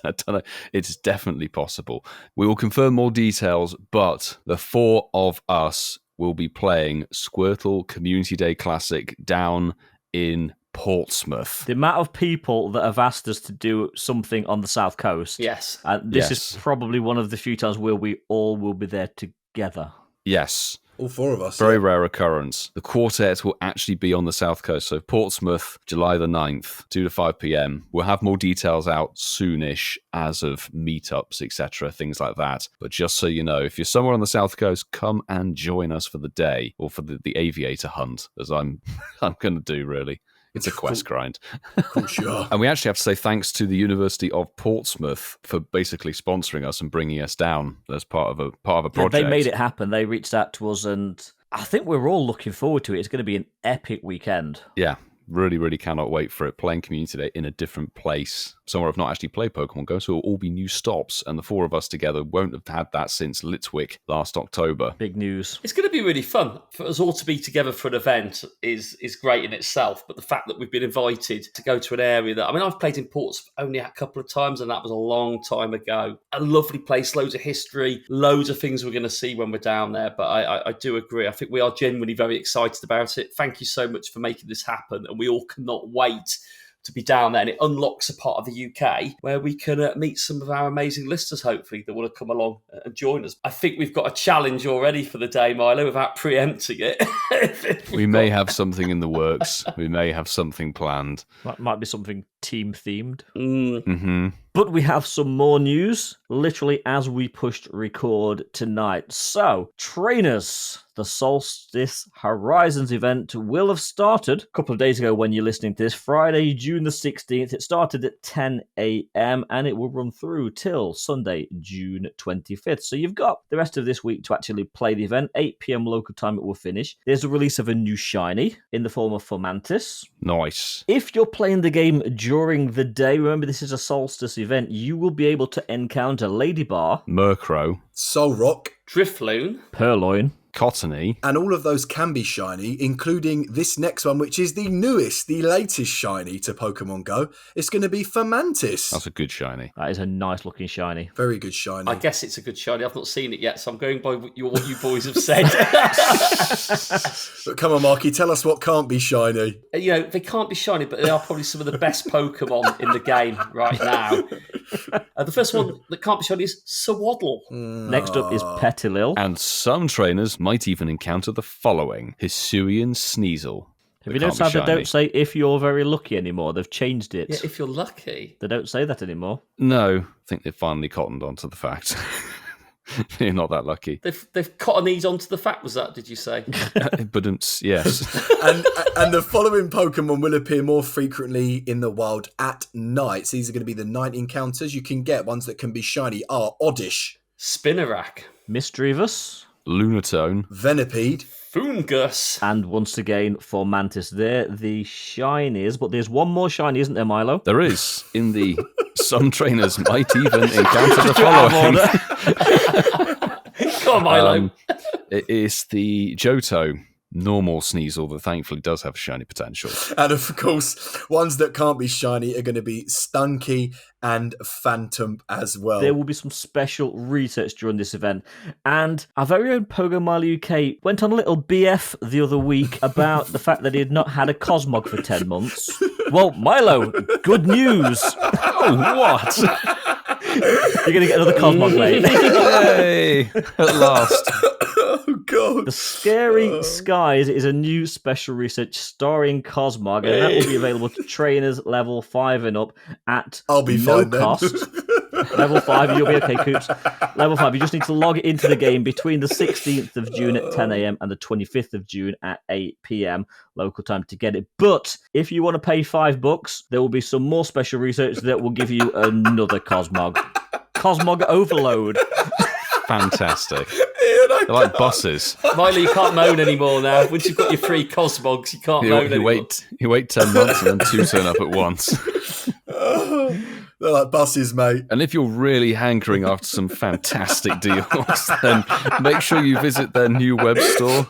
I don't know. It's definitely possible. We will confirm more details, but the 4 of us will be playing Squirtle Community Day Classic down in Portsmouth. The amount of people that have asked us to do something on the South Coast. Yes. This is probably one of the few times where we all will be there together. Yes. All four of us. Very rare occurrence. The quartet will actually be on the South Coast. So Portsmouth, July the 9th, 2 to 5 p.m. We'll have more details out soonish as of meetups, etc., things like that. But just so you know, if you're somewhere on the South Coast, come and join us for the day, or for the aviator hunt, as I'm going to do, really. It's a quest grind. Cool, sure. And we actually have to say thanks to the University of Portsmouth for basically sponsoring us and bringing us down as part of a project. Yeah, they made it happen. They reached out to us, and I think we're all looking forward to it. It's going to be an epic weekend. Yeah, really, really cannot wait for it. Playing Community Day in a different place, somewhere I've not actually played Pokemon GO, so it'll all be new stops, and the four of us together won't have had that since Litwick last October. Big news. It's going to be really fun. For us all to be together for an event is great in itself, but the fact that we've been invited to go to an area that, I mean, I've played in Portsmouth only a couple of times, and that was a long time ago. A lovely place, loads of history, loads of things we're going to see when we're down there, but I do agree. I think we are genuinely very excited about it. Thank you so much for making this happen, and we all cannot wait to be down there, and it unlocks a part of the UK where we can meet some of our amazing listeners, hopefully, that want to come along and join us. I think we've got a challenge already for the day, Milo, without preempting it. We may have something in the works. We may have something planned. That might be something team-themed. Mm-hmm. But we have some more news, literally as we pushed record tonight. So, trainers, the Solstice Horizons event will have started a couple of days ago when you're listening to this, Friday, June the 16th. It started at 10 a.m. and it will run through till Sunday, June 25th. So you've got the rest of this week to actually play the event. 8 p.m. local time it will finish. There's a release of a new shiny in the form of Fomantis. Nice. If you're playing the game during the day, remember this is a Solstice event, you will be able to encounter Ladybar, Murkrow, Solrock, Drifloon, Purloin, Cottony, and all of those can be shiny, including this next one, which is the newest, the latest shiny to Pokemon GO. It's going to be Fomantis. That's a good shiny. That is a nice looking shiny. Very good shiny. I guess it's a good shiny. I've not seen it yet, so I'm going by what you boys have said. But come on, Marky, tell us what can't be shiny. You know, they can't be shiny, but they are probably some of the best Pokemon in the game right now. The first one that can't be shiny is Swaddle. Next up is Petilil. And some trainers might even encounter the following: Hisuian Sneasel. Have you noticed how they don't say if you're very lucky anymore? They've changed it. Yeah, if you're lucky. They don't say that anymore. No, I think they've finally cottoned onto the fact. You're not that lucky. They've cottoned onto the fact, was that, did you say? But yes. and the following Pokemon will appear more frequently in the wild at night. So these are going to be the night encounters. You can get ones that can be shiny are Oddish, Spinarak, Misdreavus, Lunatone, Venipede, Foongus, and once again for Mantis. They're the shinies, but there's one more shiny, isn't there, Milo? There is. In the some trainers might even encounter the following. Come on, Milo. It is the Johto normal Sneasel that thankfully does have shiny potential. and of course, ones that can't be shiny are going to be Stunky and Phantom as well. There will be some special research during this event. And our very own Pogo Milo UK went on a little BF the other week about the fact that he had not had a Cosmog for 10 months. Well, Milo, good news. Oh, what? You're going to get another Cosmog, mate. Yay! At last. Oh, God. The Scary Skies is a new special research starring Cosmog, and that will be available to trainers level 5 and up at I'll be no fine then. cost. Level 5, you'll be okay, Coops. Level 5, you just need to log into the game between the 16th of June at 10 a.m. and the 25th of June at 8 p.m. local time to get it. But if you want to pay $5, there will be some more special research that will give you another Cosmog. Cosmog Overload. Fantastic. Ian, They're like buses. Milo, you can't moan anymore now. Once you've got your free Cosmogs, you can't moan anymore. You wait 10 months and then 2 turn up at once. They're like buses, mate. And if you're really hankering after some fantastic deals, then make sure you visit their new web store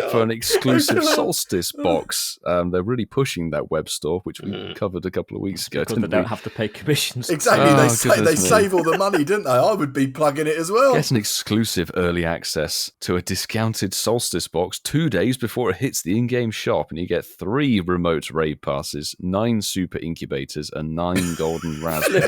for an exclusive Solstace box. They're really pushing that web store, which we covered a couple of weeks ago. Because they don't have to pay commissions. Exactly. Oh, they save all the money, didn't they? I would be plugging it as well. Get an exclusive early access to a discounted Solstice box 2 days before it hits the in-game shop, and you get 3 remote raid passes, 9 super incubators, and 9 golden raspberries.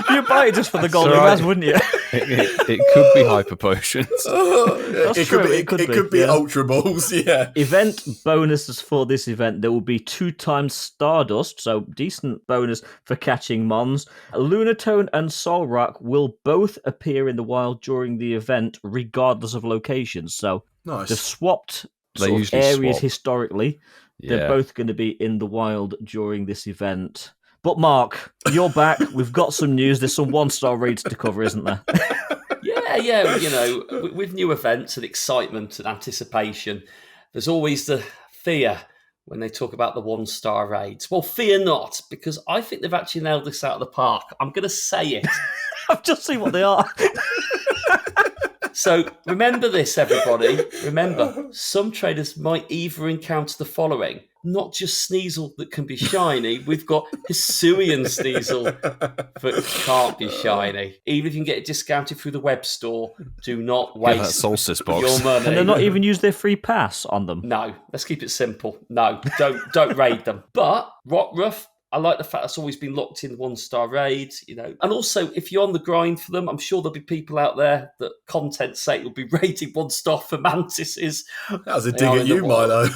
You'd buy it just for the golden right. ras, wouldn't you? It could be hyper potions. It could be Ultra Balls, yeah. Event bonuses for this event. There will be 2 times Stardust, so decent bonus for catching Mons. Lunatone and Solrock will both appear in the wild during the event, regardless of location. So Nice. they've swapped They sort of usually areas swap. historically. They're Yeah. both going to be in the wild during this event. But Mark, you're back. We've got some news. There's some 1-star raids to cover, isn't there? Yeah. You know, with new events and excitement and anticipation, there's always the fear when they talk about the 1-star raids. Well, fear not, because I think they've actually nailed this out of the park. I'm going to say it. I've just seen what they are. So remember this, everybody. Remember, some traders might either encounter the following. Not just Sneasel that can be shiny. We've got Hisuian Sneasel that can't be shiny. Even if you can get it discounted through the web store, do not Get that waste Solstice box. your money. And they're not even use their free pass on them. No, let's keep it simple. No, don't raid them. But Rockruff, I like the fact that's always been locked in 1-star raids, you know. And also, if you're on the grind for them, I'm sure there'll be people out there that content sake will be rating 1-star for mantises. That was a They dig are at in the you, wild. Milo.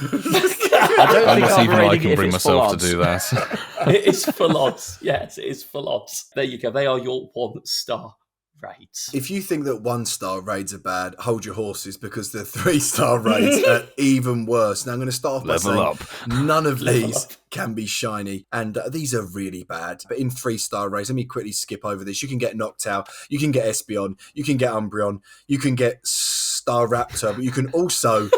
I don't I'm think not I'm even I raiding can it if bring it's full myself to odds. do that. It is full odds. Yes, it is full odds. There you go. They are your 1-star raids. If you think that 1-star raids are bad, hold your horses, because the 3-star raids are even worse. Now I'm going to start off by Level saying up. none of Level these up. can be shiny, and these are really bad. But in 3-star raids, let me quickly skip over this. You can get Noctowl, you can get Espeon, you can get Umbreon, you can get Staraptor, but you can also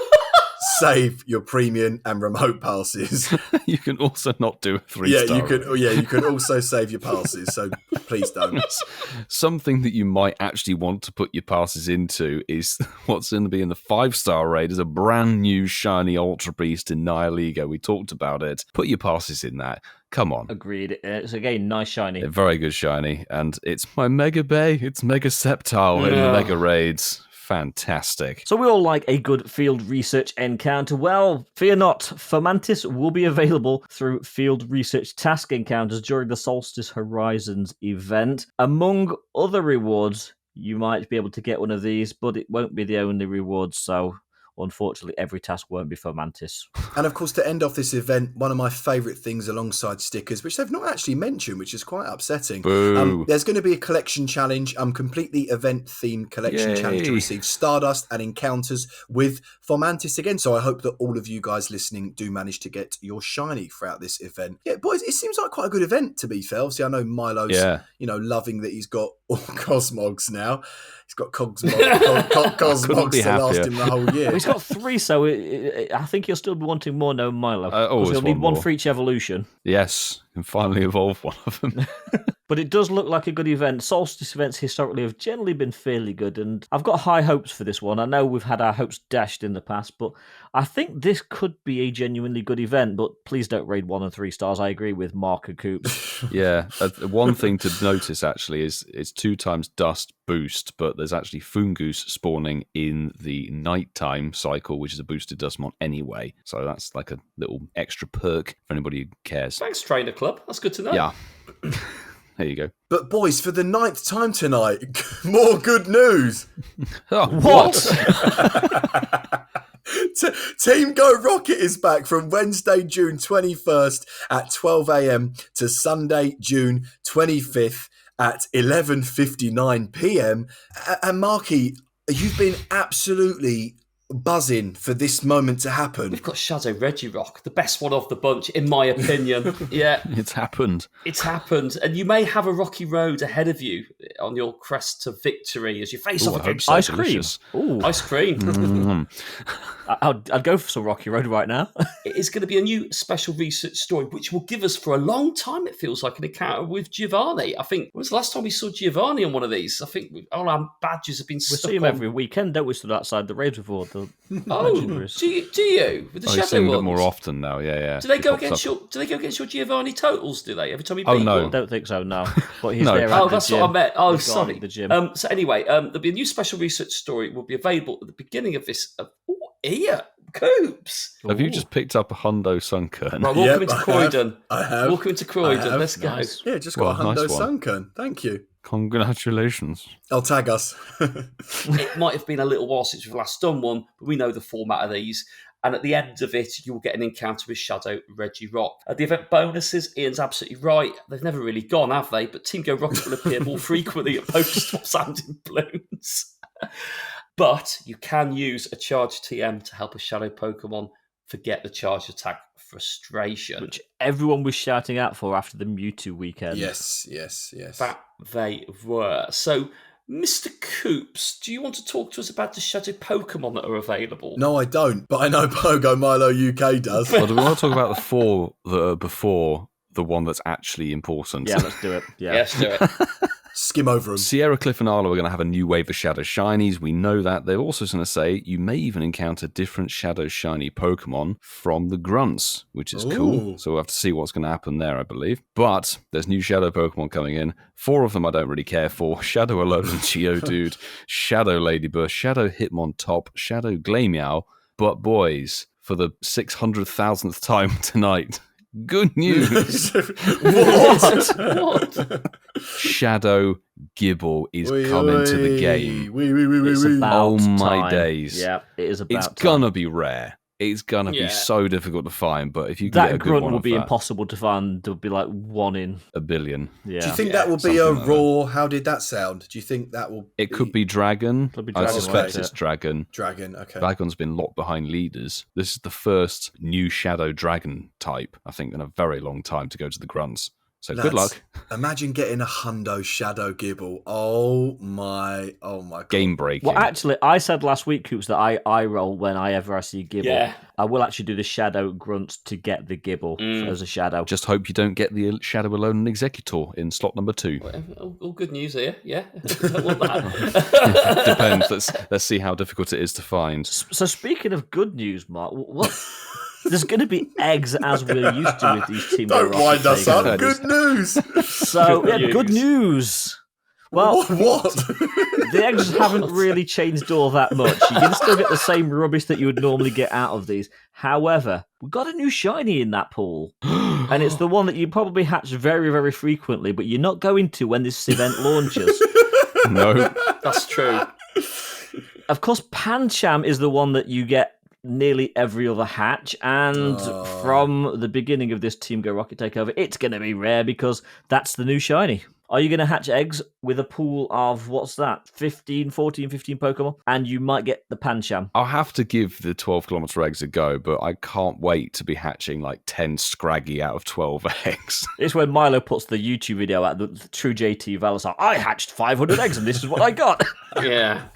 save your premium and remote passes. You can also not do a 3-star. You can also save your passes, so please don't. Something that you might actually want to put your passes into is what's going to be in the 5-star raid is a brand new shiny Ultra Beast in Nihilego. We talked about it. Put your passes in that. Come on. Agreed. It's again nice shiny. A very good shiny. And it's my Mega Bay. It's Mega Sceptile in the Mega Raids. Fantastic. So we all like a good field research encounter. Well, fear not, Fomantis will be available through field research task encounters during the Solstice Horizons event. Among other rewards, you might be able to get one of these, but it won't be the only reward, so unfortunately every task won't be Fomantis. And of course, to end off this event, one of my favourite things alongside stickers, which they've not actually mentioned, which is quite upsetting. Boo. There's going to be a collection challenge, completely event-themed collection challenge to Yay. receive Stardust and encounters with Fomantis again. So I hope that all of you guys listening do manage to get your shiny throughout this event. Yeah, boys, it seems like quite a good event, to be fair. Obviously, I know Milo's, loving that he's got all Cosmogs now. He's got Cosmogs be to last happier. him the whole year. Well, he's got 3, so I think he'll still be wanting more, no Milo. always He'll need want one more. for each evolution. Yes, can finally evolve one of them. But it does look like a good event. Solstice events historically have generally been fairly good, and I've got high hopes for this one. I know we've had our hopes dashed in the past, but I think this could be a genuinely good event. But please don't raid 1 and 3 stars. I agree with Mark and Coops. Yeah, one thing to notice actually is it's 2 times dust boost, but there's actually Fungoose spawning in the nighttime cycle, which is a boosted Dustmon anyway. So that's like a little extra perk for anybody who cares. Thanks, Trainer Club. That's good to know. Yeah. There you go. But boys, for the 9th time tonight, more good news. Oh, What? Team Go Rocket is back from Wednesday, June 21st at 12 a.m. to Sunday, June 25th at 11:59 p.m. And Marky, you've been absolutely buzzing for this moment to happen. We've got Shadow Regirock, the best one of the bunch, in my opinion. Yeah, It's happened. it's happened. And you may have a rocky road ahead of you on your crest to victory as you face Ooh, off I hope against so. Ice cream. Delicious. Ooh, ice cream. Mm. I'd go for some Rocky Road right now. It is going to be a new special research story, which will give us for a long time, it feels like, an encounter with Giovanni. I think, when was the last time we saw Giovanni on one of these? I think all our badges have been We stuck see him on. every weekend, don't we? Stood outside the raids before the Oh, legendaries. do you? With the Oh, you see Shadow him a bit ones? more often now. Yeah. Do they He go pops against up. your Giovanni totals? Do they every time you Oh, beat no. one? Don't think so, no. But he's No. there. Oh, at the that's gym. what I meant. Oh, He's gone sorry. at the gym. So anyway, there'll be a new special research story. Will be available at the beginning of this. Here, Coops. Have you Ooh. just picked up a Hundo Sunkern? Right, welcome Yep, into I have. Croydon. I have. Welcome into I Croydon. have. Let's go. Nice. Yeah, just got a Well, Hundo nice one. Sunkern. Thank you. Congratulations. I'll tag us. It might have been a little while since we've last done one, but we know the format of these. And at the end of it, you will get an encounter with Shadow Regirock. The event bonuses, Ian's absolutely right. They've never really gone, have they? But Team Go Rocket will appear more frequently at Pokestops and in balloons. But you can use a charge TM to help a Shadow Pokemon forget the charge attack frustration. Which everyone was shouting out for after the Mewtwo weekend. yes. That they were. So, Mr. Coops, do you want to talk to us about the Shadow Pokemon that are available? No, I don't, but I know Pogo Milo UK does. Well, do we want to talk about the 4 that are before the one that's actually important? Yeah, let's do it. Yeah. Yes, do it. Skim over them. Sierra Cliff and Arlo are going to have a new wave of Shadow Shinies. We know that. They're also going to say you may even encounter different Shadow Shiny Pokemon from the Grunts, which is cool. Ooh. So we'll have to see what's going to happen there, I believe. But there's new Shadow Pokemon coming in. 4 of them I don't really care for. Shadow Alolan Geodude, Shadow Ladybird, Shadow Hitmontop, Shadow Glameow. But boys, for the 600,000th time tonight, good news. What? Shadow Gibble is coming to the game. It's about Oh my time. days. Yeah, it is about It's time. gonna be rare. It's gonna Yeah. be so difficult to find, but if you can get That a good grunt one will of be that, impossible to find. There'll be like 1 in. a billion. Yeah. Do you think Yeah, that will be a something like that. raw? How did that sound? Do you think that will? It could be Dragon. Could be I Dragon, suspect right, it's yeah. Dragon. Dragon. Okay. Dragon's been locked behind leaders. This is the first new Shadow Dragon type, I think, in a very long time to go to the grunts. So good Lads, luck. Imagine getting a Hundo Shadow Gibble. Oh my God. Game breaking. Well, actually, I said last week, Coops, that I roll whenever I see Gibble. Yeah. I will actually do the Shadow Grunts to get the Gibble as a Shadow. Just hope you don't get the Shadow Alone Executor in slot number 2. All good news here. Yeah. Don't want that. Depends. Let's see how difficult it is to find. So speaking of good news, Mark, what? There's going to be eggs as we're used to with these Team Don't Rocket wind us up. takeovers. Good news. So, yeah, good news. Well, What? the eggs haven't really changed all that much. You can still get the same rubbish that you would normally get out of these. However, we've got a new shiny in that pool. And it's the one that you probably hatch very, very frequently, but you're not going to when this event launches. No. That's true. Of course, Pancham is the one that you get nearly every other hatch, and from the beginning of this Team Go Rocket takeover, it's going to be rare because that's the new shiny. Are you going to hatch eggs with a pool of, what's that, 15 Pokemon? And you might get the Pancham. I'll have to give the 12 kilometer eggs a go, but I can't wait to be hatching like 10 Scraggy out of 12 eggs. It's when Milo puts the YouTube video out, the true JT Valor, like, I hatched 500 eggs and this is what I got. Yeah.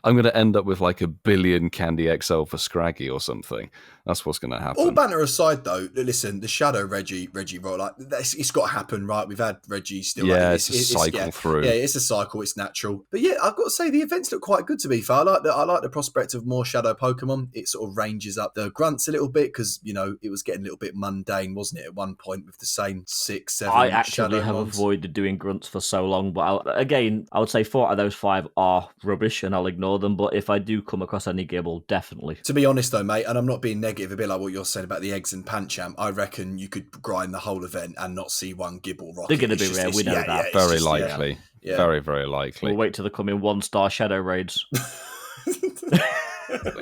I'm going to end up with like 1 billion Candy XL for Scraggy or something. That's what's going to happen. All banter aside, though, listen, the Shadow Reggie roll, like it's got to happen, right? We've had Reggie still. Yeah, like, it's a cycle through. Yeah, it's a cycle. It's natural. But yeah, I've got to say the events look quite good to be fair. I like the prospect of more Shadow Pokemon. It sort of ranges up the grunts a little bit because it was getting a little bit mundane, wasn't it? At one point with the same 6, 7. I actually Shadow have mons. avoided doing grunts for so long, but I would say 4 out of those 5 are rubbish and I'll ignore them. But if I do come across any Gibble, definitely. To be honest, though, mate, and I'm not being negative, a bit like what you're saying about the eggs and Pancham, I reckon you could grind the whole event and not see one Gibble rocket. They're going to be rare, we know that. Very likely. Yeah. Very, very likely. We'll wait till they come in 1-star Shadow Raids.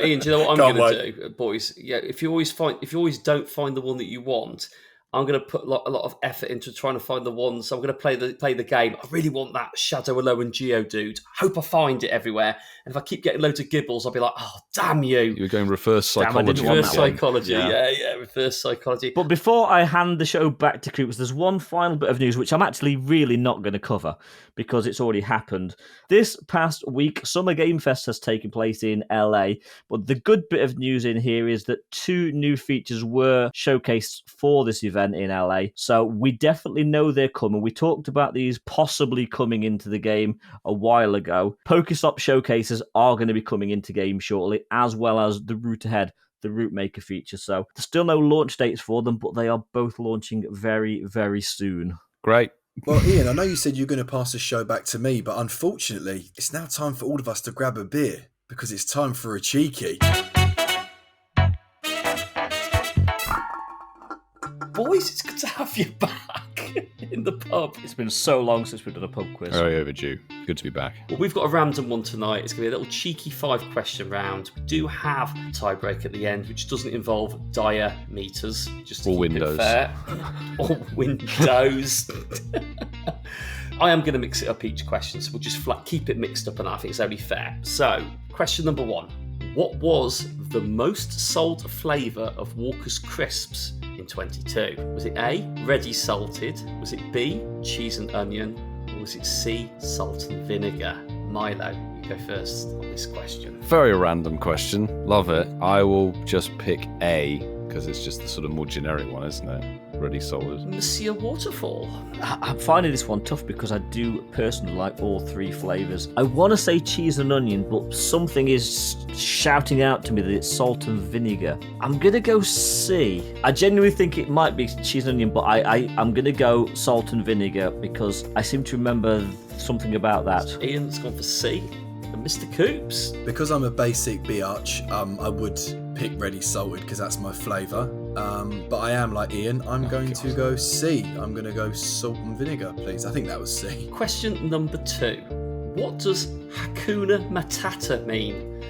Ian, do you know what Can't I'm going to do, boys? Yeah, if you always don't find the one that you want, I'm going to put a lot of effort into trying to find the ones. So I'm going to play the game. I really want that Shadow Alone and Geodude. Hope I find it everywhere. And if I keep getting loads of gibbles, I'll be like, oh, damn you. You're going reverse psychology. Reverse psychology. Yeah, reverse psychology. But before I hand the show back to Coops, there's one final bit of news which I'm actually really not going to cover because it's already happened. This past week, Summer Game Fest has taken place in LA. But the good bit of news in here is that 2 new features were showcased for this event in LA. So we definitely know they're coming. We talked about these possibly coming into the game a while ago. Pokestop showcases are going to be coming into game shortly, as well as the Route Ahead, the Route Maker feature. So there's still no launch dates for them, but they are both launching very, very soon. Great. Well, Ian, I know you said you're going to pass the show back to me, but unfortunately, it's now time for all of us to grab a beer because it's time for a cheeky. Boys, it's good to have you back in the pub. It's been so long since we've done a pub quiz. Very overdue. Good to be back. Well, we've got a random one tonight. It's going to be a little cheeky 5-question round. We do have a tiebreak at the end, which doesn't involve diameters. Just to Or keep windows. It fair. Or windows. I am going to mix it up each question, so we'll just keep it mixed up, and I think it's only fair. So, question number 1. What was the most sold flavour of Walker's Crisps in 22? Was it A, ready salted? Was it B, cheese and onion? Or was it C, salt and vinegar? Milo, you go first on this question. Very random question. Love it. I will just pick A because it's just the sort of more generic one, isn't it? Ready solid. Monsieur Waterfall. I'm finding this one tough because I do personally like all 3 flavours. I want to say cheese and onion, but something is shouting out to me that it's salt and vinegar. I'm going to go C. I genuinely think it might be cheese and onion, but I'm going to go salt and vinegar because I seem to remember something about that. Ian's gone for C. And Mr. Coops. Because I'm a basic biatch, I would pick ready salted because that's my flavour. But I am like Ian. I'm going to go C. I'm going to go salt and vinegar, please. I think that was C. Question number 2. What does Hakuna Matata mean?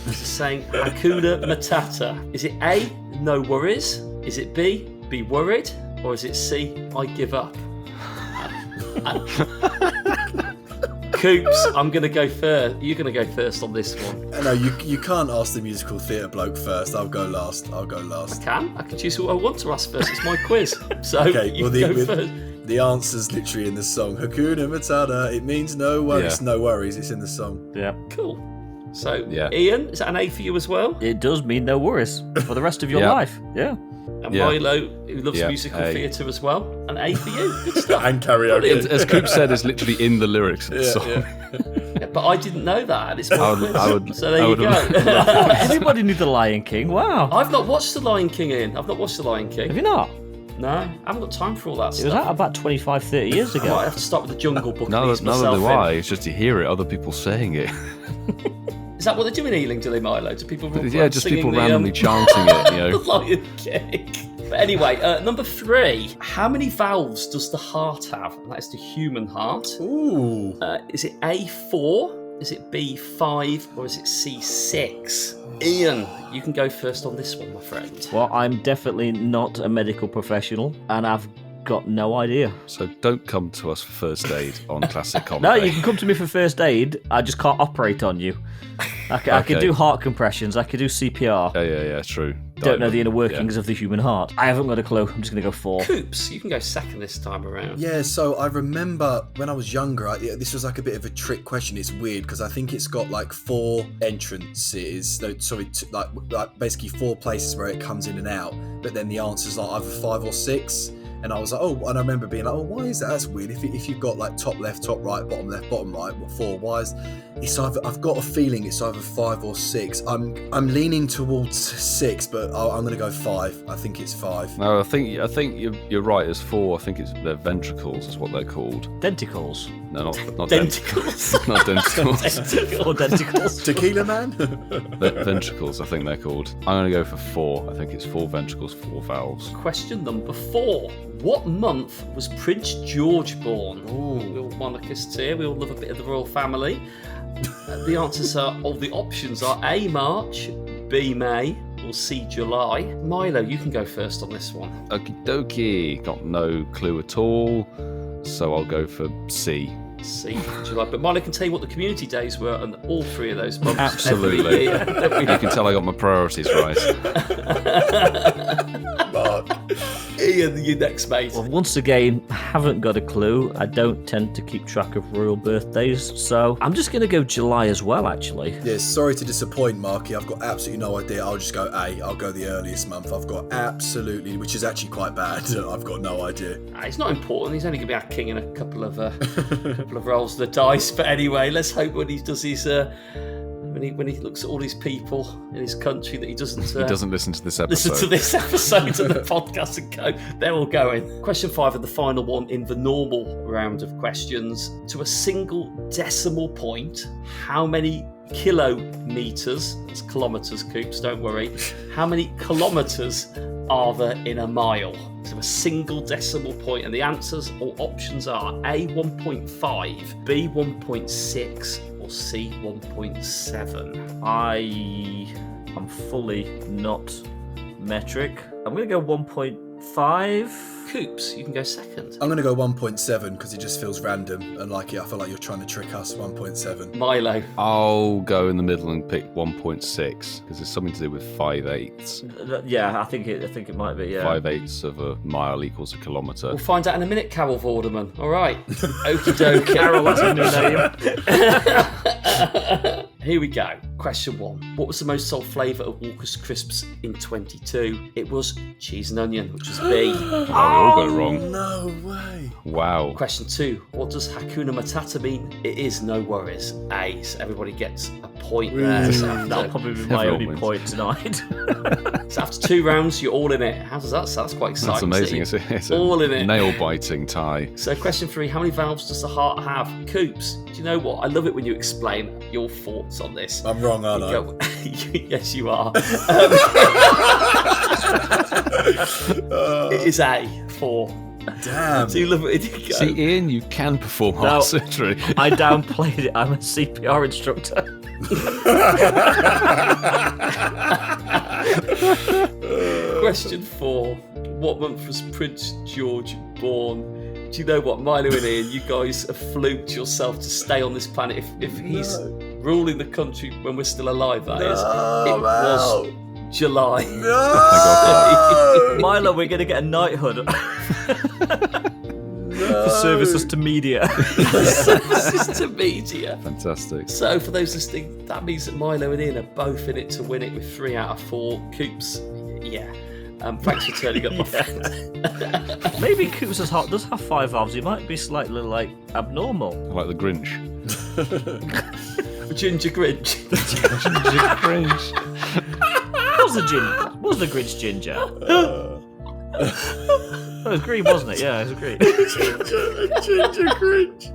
This is saying Hakuna Matata. Is it A, no worries? Is it B, be worried? Or is it C, I give up? Coops, I'm going to go first. You're going to go first on this one. No, you can't ask the musical theatre bloke first. I'll go last. I can choose who I want to ask first. It's my quiz. So Okay, you well, can go first. the answer's literally in the song. Hakuna Matata. It means no worries. Yeah. No worries. It's in the song. Yeah. Cool. So, Yeah. Ian, is that an A for you as well? It does mean no worries for the rest of your Yeah. life. Yeah. And Yeah. Milo, who loves Yeah, musical A. theatre as well. An A for you. Good stuff. And karaoke. As Coop said, it's literally in the lyrics of the song. Yeah, but I didn't know that. It's my I quiz. would- So there I you would go. Everybody knew The Lion King. Wow. I've not watched The Lion King, Ian. I've not watched The Lion Have King. you not? No, I haven't got time for all that It was stuff. out about 25, 30 years I might ago. have to start with the Jungle Book. Neither and ease myself do in. I. It's just to hear it, other people saying it. Is that what they do in Ealing, do they, Milo? Do people Yeah, just singing people the, randomly chanting it, you The know. Lion King. But anyway, number 3. How many valves does the heart have? And that is the human heart. Ooh. Is it A4? Is it B5? Or is it C6? Ian, you can go first on this one, my friend. Well, I'm definitely not a medical professional, and I've got no idea. So don't come to us for first aid on classic comedy. No, you can come to me for first aid. I just can't operate on you. I can Okay. do heart compressions. I can do CPR. Yeah, true. Don't know the inner Yeah. workings of the human heart. I haven't got a clue. I'm just going to go 4. Coops, you can go second this time around. Yeah, so I remember when I was younger, this was like a bit of a trick question. It's weird because I think it's got like 4 entrances. Like basically 4 places where it comes in and out. But then the answer's like either 5 or 6. And I was like, oh, and I remember being like, oh, why is that? That's weird. If you've got like top left, top right, bottom left, bottom right, what 4? Why is it's either? I've got a feeling it's either 5 or 6. I'm leaning towards 6, but I'm gonna go 5. I think it's 5. No, I think you're right. It's 4. I think they're ventricles is what they're called. Denticles. No, not Denticles. not denticles. Or denticles. Tequila man. Ventricles, I think they're called. I'm gonna go for 4. I think it's 4 ventricles, 4 valves. Question number 4. What month was Prince George born? We're all monarchists here. We all love a bit of the royal family. The answers are, or the options are A, March, B, May, or C, July? Milo, you can go first on this one. Okie dokie. Got no clue at all. So I'll go for C. C, July. But Milo can tell you what the community days were on all three of those months. Absolutely. You can tell I got my priorities right. Mark. Ian, you next, mate. Well, once again, haven't got a clue. I don't tend to keep track of royal birthdays, so I'm just going to go July as well, actually. Yes, sorry to disappoint, Marky. I've got absolutely no idea. I'll just go A. I'll go the earliest month. I've got absolutely, which is actually quite bad. I've got no idea. It's not important. He's only going to be our king in a couple of rolls of the dice. But anyway, let's hope when he does his... When he looks at all these people in his country that he doesn't listen to this episode. Listen to this episode of the podcast and go, they're all going. Question 5 and the final one in the normal round of questions. To a single decimal point, how many kilometres, that's kilometres, Coops, don't worry, how many kilometres are there in a mile? To a single decimal point, and the answers or options are A, 1.5, B, 1.6, or C, 1.7. I am fully not metric. I'm going to go 1.5. Coops, you can go second. I'm going to go 1.7 because it just feels random and I feel like you're trying to trick us. 1.7. Milo. I'll go in the middle and pick 1.6 because it's something to do with 5/8. Yeah, I think it might be. Yeah, 5/8 of a mile equals a kilometre. We'll find out in a minute, Carol Vorderman. All right. Okie dokie. Carol, that's a new name. Here we go. Question 1. What was the most sold flavour of Walker's Crisps in 22? It was cheese and onion, which was B. Oh, we all got it wrong. No way. Wow. Question 2. What does Hakuna Matata mean? It is no worries. A. So everybody gets a point there. So That'll probably be my only point tonight. So after 2 rounds, you're all in it. How does that sound? That's quite exciting. That's amazing. It's a all in it. Nail-biting tie. So question 3. How many valves does the heart have? Coops, do you know what? I love it when you explain your thoughts on this. I'm wrong, aren't I? Yes, you are. It is A, 4. Damn. So you love it when you go. See, Ian, you can perform heart surgery. I downplayed it. I'm a CPR instructor. Question 4. What month was Prince George born? Do you know what, Milo and Ian, you guys have fluked yourself to stay on this planet. If he's ruling the country when we're still alive, that is. It was July. No. Milo, we're going to get a knighthood. For services to media. Services to media. Fantastic. So for those listening, that means that Milo and Ian are both in it to win it with 3 out of 4. Coops, yeah. Thanks for turning up, my friend. Maybe Coops' heart does have 5 valves. He might be slightly, abnormal. Like the Grinch. Ginger Grinch. Ginger Grinch. Was the Grinch ginger? It was green, wasn't it? Yeah, it was green. Ginger Grinch.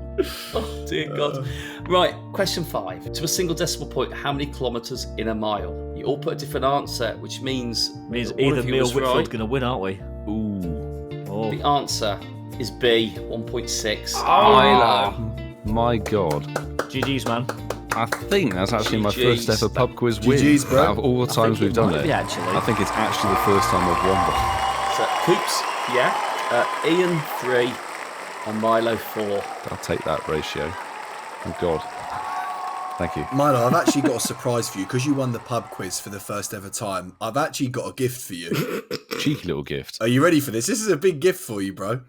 Oh, dear God. Right, question 5. To a single decimal point, how many kilometres in a mile? You all put a different answer, which means either me or Whitfield's going to win, aren't we? Ooh. Oh. The answer is B, 1.6. Milo. My God. GG's, man. I think that's actually my GG's. first ever pub quiz win. GG's, bro. Out of all the times we've done it. Be, actually. I think it's actually the first time I've won one. So, Coops, yeah. Ian, 3. And Milo, 4. I'll take that ratio. Oh, God. Thank you. Milo, I've actually got a surprise for you because you won the pub quiz for the first ever time. I've actually got a gift for you. Cheeky little gift. Are you ready for this? This is a big gift for you, bro.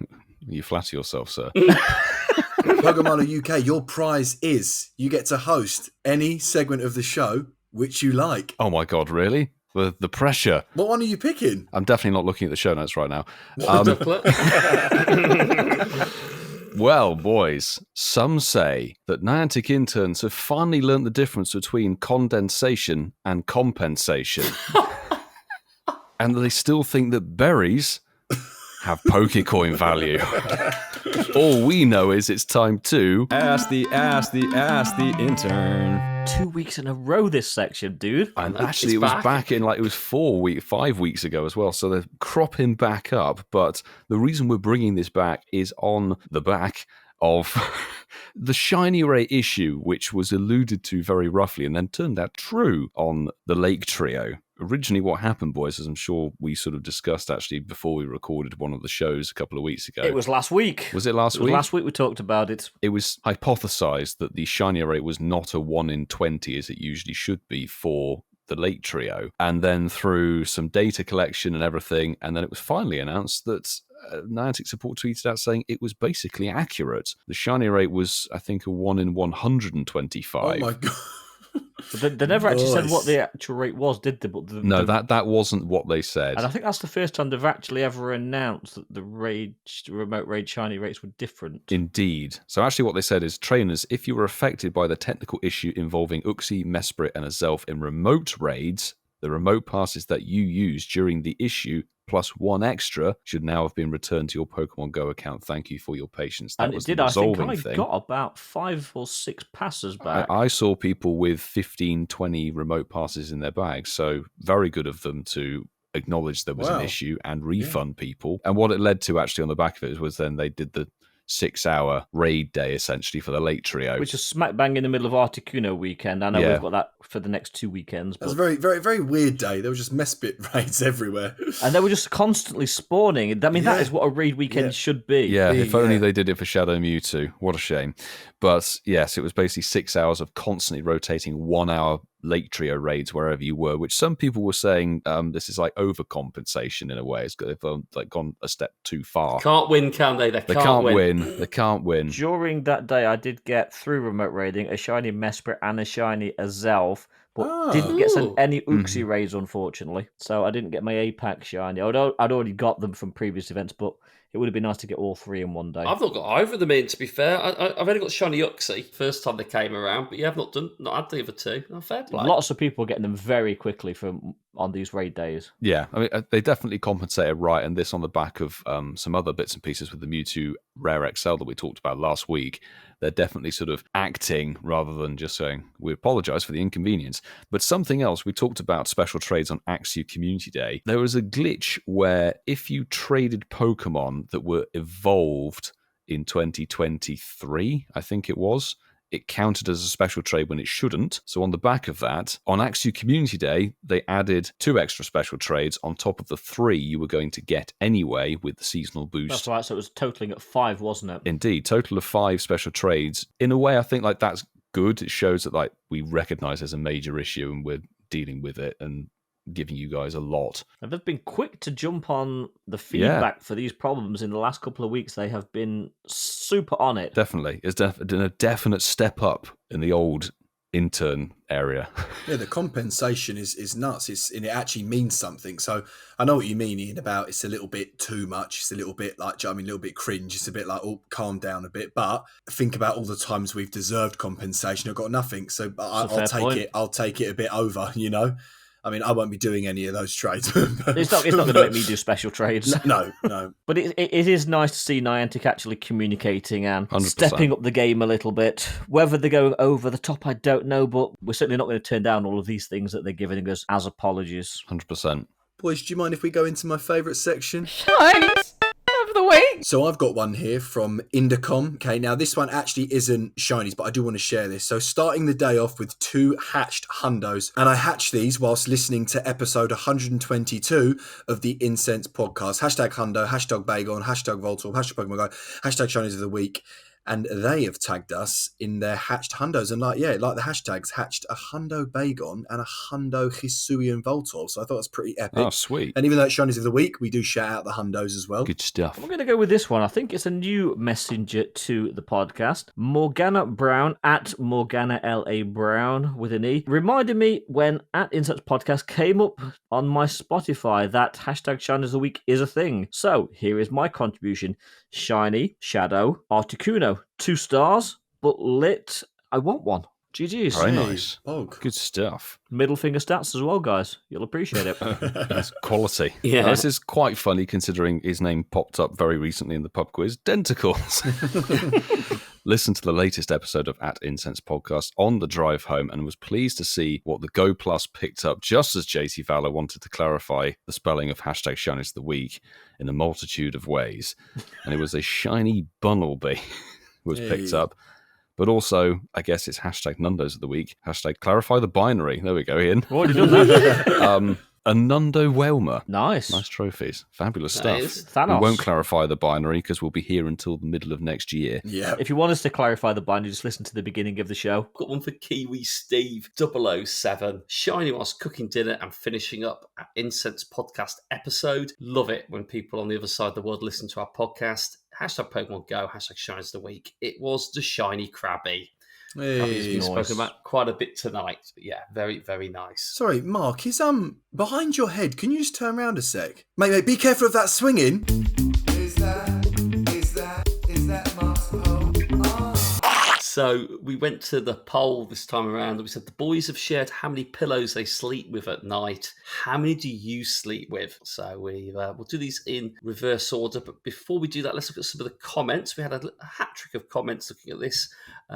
You flatter yourself, sir. Pokemon UK, your prize is you get to host any segment of the show which you like. Oh, my God, really? The pressure. What one are you picking? I'm definitely not looking at the show notes right now. Well, boys, some say that Niantic interns have finally learnt the difference between condensation and compensation. And they still think that berries have Pokecoin value. All we know is it's time to Ask the intern. 2 weeks in a row, this section, dude. And actually, it was back in it was 5 weeks ago as well. So they're cropping back up. But the reason we're bringing this back is on the back of the Shiny Ray issue, which was alluded to very roughly and then turned out true on the Lake Trio. originally what happened, boys, as I'm sure we sort of discussed actually before we recorded one of the shows a couple of weeks ago. It was last week. Was it last week? Last week we talked about it. It was hypothesized that the shiny rate was not a 1 in 20 as it usually should be for the late trio. And then through some data collection and everything, and then it was finally announced that Niantic support tweeted out saying it was basically accurate. The shiny rate was, I think, a 1 in 125. Oh my god. But they never actually said what the actual rate was, did they? But No, that wasn't what they said. And I think that's the first time they've actually ever announced that the remote raid shiny rates were different. Indeed. So actually what they said is, trainers, if you were affected by the technical issue involving Uxie, Mesprit, and Azelf in remote raids, the remote passes that you used during the issue plus 1 extra should now have been returned to your Pokemon Go account. Thank you for your patience. That and was it did. the I think resolving I thing. got about 5 or 6 passes back. I saw people with 15, 20 remote passes in their bags, so very good of them to acknowledge there was an issue and refund people. And what it led to actually on the back of it was then they did the 6-hour raid day essentially for the late trio, which is smack bang in the middle of Articuno weekend. I know we've got that for the next 2 weekends. It was a very, very, very weird day. There were just Mesprit raids everywhere. And they were just constantly spawning. I mean, that is what a raid weekend should be. Yeah, if only they did it for Shadow Mewtwo. What a shame. But yes, it was basically 6 hours of constantly rotating 1 hour late trio raids wherever you were, which some people were saying this is like overcompensation in a way. They've like gone a step too far. Can't win, can they? They can't win. They can't win. During that day, I did get through remote raiding a shiny Mesprit and a shiny Azelf, but didn't get sent any Uxie raids, unfortunately. So I didn't get my APAC shiny. I'd already got them from previous events, but it would have been nice to get all 3 in one day. I've not got either of them in, to be fair. I've only got shiny Uxie first time they came around, but I've not had the other 2. Oh, fair play. Lots of people are getting them very quickly on these raid days. Yeah, I mean, they definitely compensated right, and this on the back of some other bits and pieces with the Mewtwo Rare XL that we talked about last week. They're definitely sort of acting rather than just saying, we apologise for the inconvenience. But something else, we talked about special trades on Axew Community Day. There was a glitch where if you traded Pokemon that were evolved in 2023, I think it was, it counted as a special trade when it shouldn't. So on the back of that, on Axew Community Day, they added 2 extra special trades on top of the 3 you were going to get anyway with the seasonal boost. That's right, so it was totaling at 5, wasn't it? Indeed, total of 5 special trades. In a way, I think like that's good. It shows that like we recognise there's a major issue and we're dealing with it and giving you guys a lot. And they've been quick to jump on the feedback for these problems in the last couple of weeks. They have been super on it. Definitely. It's a definite step up in the old intern area. Yeah, the compensation is nuts. And it actually means something. So I know what you mean, Ian, about it's a little bit too much. It's a little bit like, a little bit cringe. It's a bit like, oh, calm down a bit. But think about all the times we've deserved compensation. I've got nothing. So I'll take it a bit over, you know? I mean, I won't be doing any of those trades. It's not going to make me do special trades. No. But it is nice to see Niantic actually communicating and 100%. Stepping up the game a little bit. Whether they're going over the top, I don't know, but we're certainly not going to turn down all of these things that they're giving us as apologies. 100%. Boys, do you mind if we go into my favourite section? Shines of the week. So I've got one here from Indicom. Okay, now this one actually isn't shinies, but I do want to share this. So starting the day off with 2 hatched hundos, and I hatched these whilst listening to episode 122 of the Incensed podcast. Hashtag hundo, hashtag Bagon, hashtag Voltorb, hashtag Pokemon Go, hashtag shinies of the week. And they have tagged us in their hatched hundos. And like the hashtags, hatched a hundo Bagon and a hundo Hisuian Voltorb. So I thought it was pretty epic. Oh, sweet. And even though it's shinies of the week, we do shout out the hundos as well. Good stuff. I'm going to go with this one. I think it's a new messenger to the podcast. Morgana Brown, at Morgana L.A. Brown with an E, reminded me when at Incensed Podcast came up on my Spotify that hashtag Shinies of the Week is a thing. So here is my contribution. Shiny, Shadow, Articuno. 2 stars, but lit. I want one. GG's. Very nice. Bog. Good stuff. Middle finger stats as well, guys. You'll appreciate it. That's quality. Yeah. Now, this is quite funny considering his name popped up very recently in the pub quiz. Denticles. Listen to the latest episode of At Incense Podcast on the drive home and was pleased to see what the Go Plus picked up just as JT Valor wanted to clarify the spelling of hashtag Shinies of the Week in a multitude of ways. And it was a shiny Bunnelby was picked up. But also, I guess it's hashtag Nundos of the Week. Hashtag clarify the binary. There we go, Ian. We've already done that. a Nundo Welmer. Nice. Nice trophies. Fabulous That stuff. is. Thanos. We won't clarify the binary because we'll be here until the middle of next year. Yeah. If you want us to clarify the binary, just listen to the beginning of the show. Got one for Kiwi Steve 007. Shiny whilst cooking dinner and finishing up our Incensed podcast episode. Love it when people on the other side of the world listen to our podcast. Hashtag Pokemon GO, hashtag Shines of the Week. It was the Shiny Krabby. Krabby's been Hey. spoken about quite a bit tonight. But yeah, very, very nice. Sorry, Mark, is behind your head? Can you just turn around a sec? Mate, be careful of that swinging. Is that Mark's pole? So we went to the poll this time around. We said the boys have shared how many pillows they sleep with at night. How many do you sleep with? So we'll do these in reverse order. But before we do that, let's look at some of the comments. We had a hat trick of comments looking at this.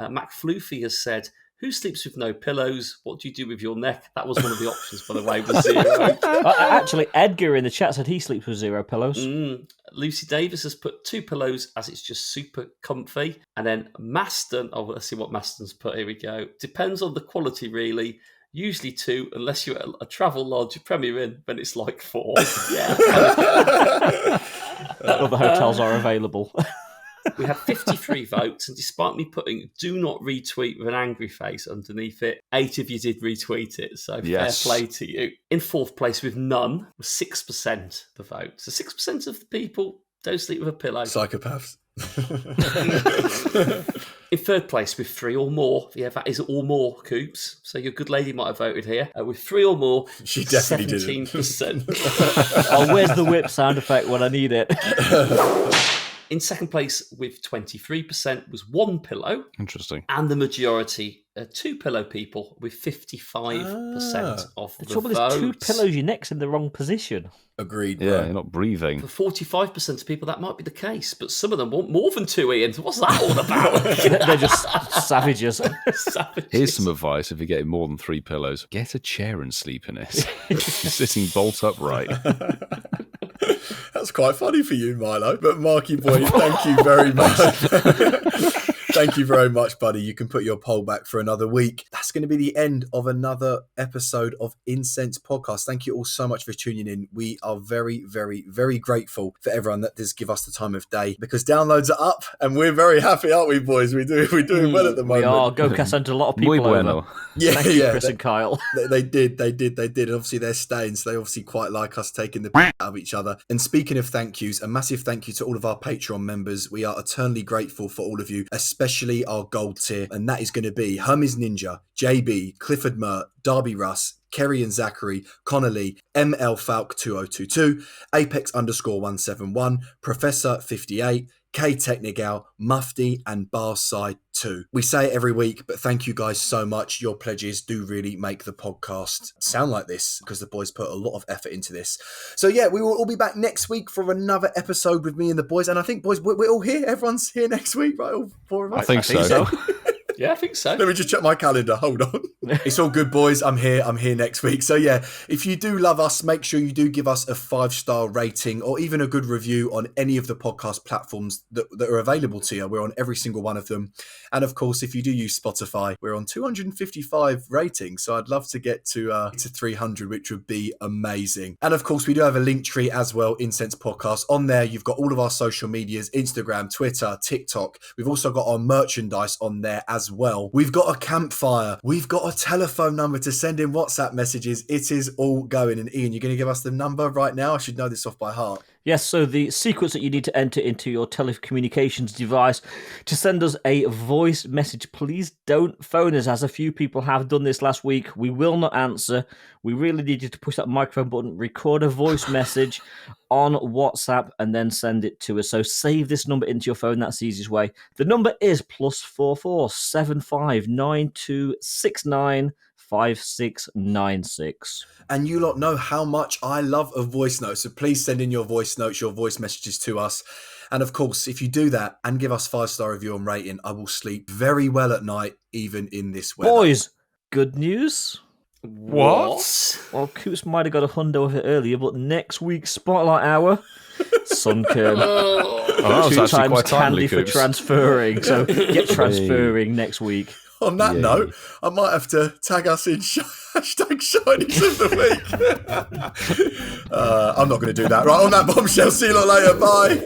Mac Floofy has said, who sleeps with no pillows? What do you do with your neck? That was one of the options, by the way, was 0. Actually, Edgar in the chat said he sleeps with 0 pillows. Lucy Davis has put 2 pillows as it's just super comfy. And then Maston, let's see what Maston's put. Here we go. Depends on the quality, really. Usually 2, unless you're at a travel lodge, Premier Inn, then it's like 4. Yeah. Other hotels are available. We had 53 votes, and despite me putting do not retweet with an angry face underneath it, 8 of you did retweet it, so Yes. fair play to you. In 4th place with none was 6% the vote. So 6% of the people don't sleep with a pillow. Psychopaths. In 3rd place with 3 or more, yeah, that is or more, Coops. So your good lady might have voted here. With 3 or more, She definitely didn't. 17%. Oh, where's the whip sound effect when I need it? In 2nd place with 23% was 1 pillow. Interesting. And the majority are 2 pillow people with 55% of the The trouble votes. is, 2 pillows, your neck's in the wrong position. Agreed, Yeah, bro. you're not breathing. For 45% of people, that might be the case, but some of them want more than 2, Ian. What's that all about? They're just savages. Savages. Here's some advice if you're getting more than 3 pillows. Get a chair and sleep in it. You're sitting bolt upright. That's quite funny for you, Milo. But Marky boy, thank you very much. Thank you very much, buddy. You can put your poll back for another week. That's going to be the end of another episode of Incensed Podcast. Thank you all so much for tuning in. We are very, very, very grateful for everyone that does give us the time of day because downloads are up and we're very happy, aren't we, boys? We're doing well at the moment. We are. GoCast sent a lot of people Muy bueno. over. Yeah, Thank you, yeah. Chris and Kyle. They did. And obviously they're staying, so they obviously quite like us taking the out of each other. And speaking of thank yous, a massive thank you to all of our Patreon members. We are eternally grateful for all of you, especially our gold tier. And that is going to be Hermes Ninja, JB, Clifford Mert, Darby Russ, Kerry and Zachary, Connolly, ML Falk 2022, Apex _171, Professor 58, K Technigal, Mufti, and Barside 2. We say it every week, but thank you guys so much. Your pledges do really make the podcast sound like this because the boys put a lot of effort into this. So yeah, we will all be back next week for another episode with me and the boys. And I think, boys, we're all here. Everyone's here next week, right? All 4 of us. I think so. Yeah, I think so. Let me just check my calendar. Hold on. It's all good, boys. I'm here next week. So yeah, if you do love us, make sure you do give us a 5-star rating or even a good review on any of the podcast platforms that are available to you. We're on every single one of them. And of course, if you do use Spotify, we're on 255 ratings. So I'd love to get to 300, which would be amazing. And of course, we do have a link tree as well, Incense Podcast. On there, you've got all of our social medias, Instagram, Twitter, TikTok. We've also got our merchandise on there as well. We've got a campfire. We've got a telephone number to send in WhatsApp messages. It is all going. And Ian, you're going to give us the number right now? I should know this off by heart. Yes, so the secrets that you need to enter into your telecommunications device to send us a voice message. Please don't phone us, as a few people have done this last week. We will not answer. We really need you to push that microphone button, record a voice message on WhatsApp, and then send it to us. So save this number into your phone. That's the easiest way. The number is +44 75 9269 5696. And you lot know how much I love a voice note. So please send in your voice notes, your voice messages to us. And of course, if you do that and give us 5-star review and rating, I will sleep very well at night, even in this weather. Boys, good news. What? Well, Coops might have got a hundo of it earlier, but next week's Spotlight Hour, Sunkern. that was 2 actually times quite timely, candy for Coops. transferring. So get transferring next week. On that Yay. note, I might have to tag us in Hashtag shinies of the week. I'm not going to do that. Right, on that bombshell, see you lot later. Bye.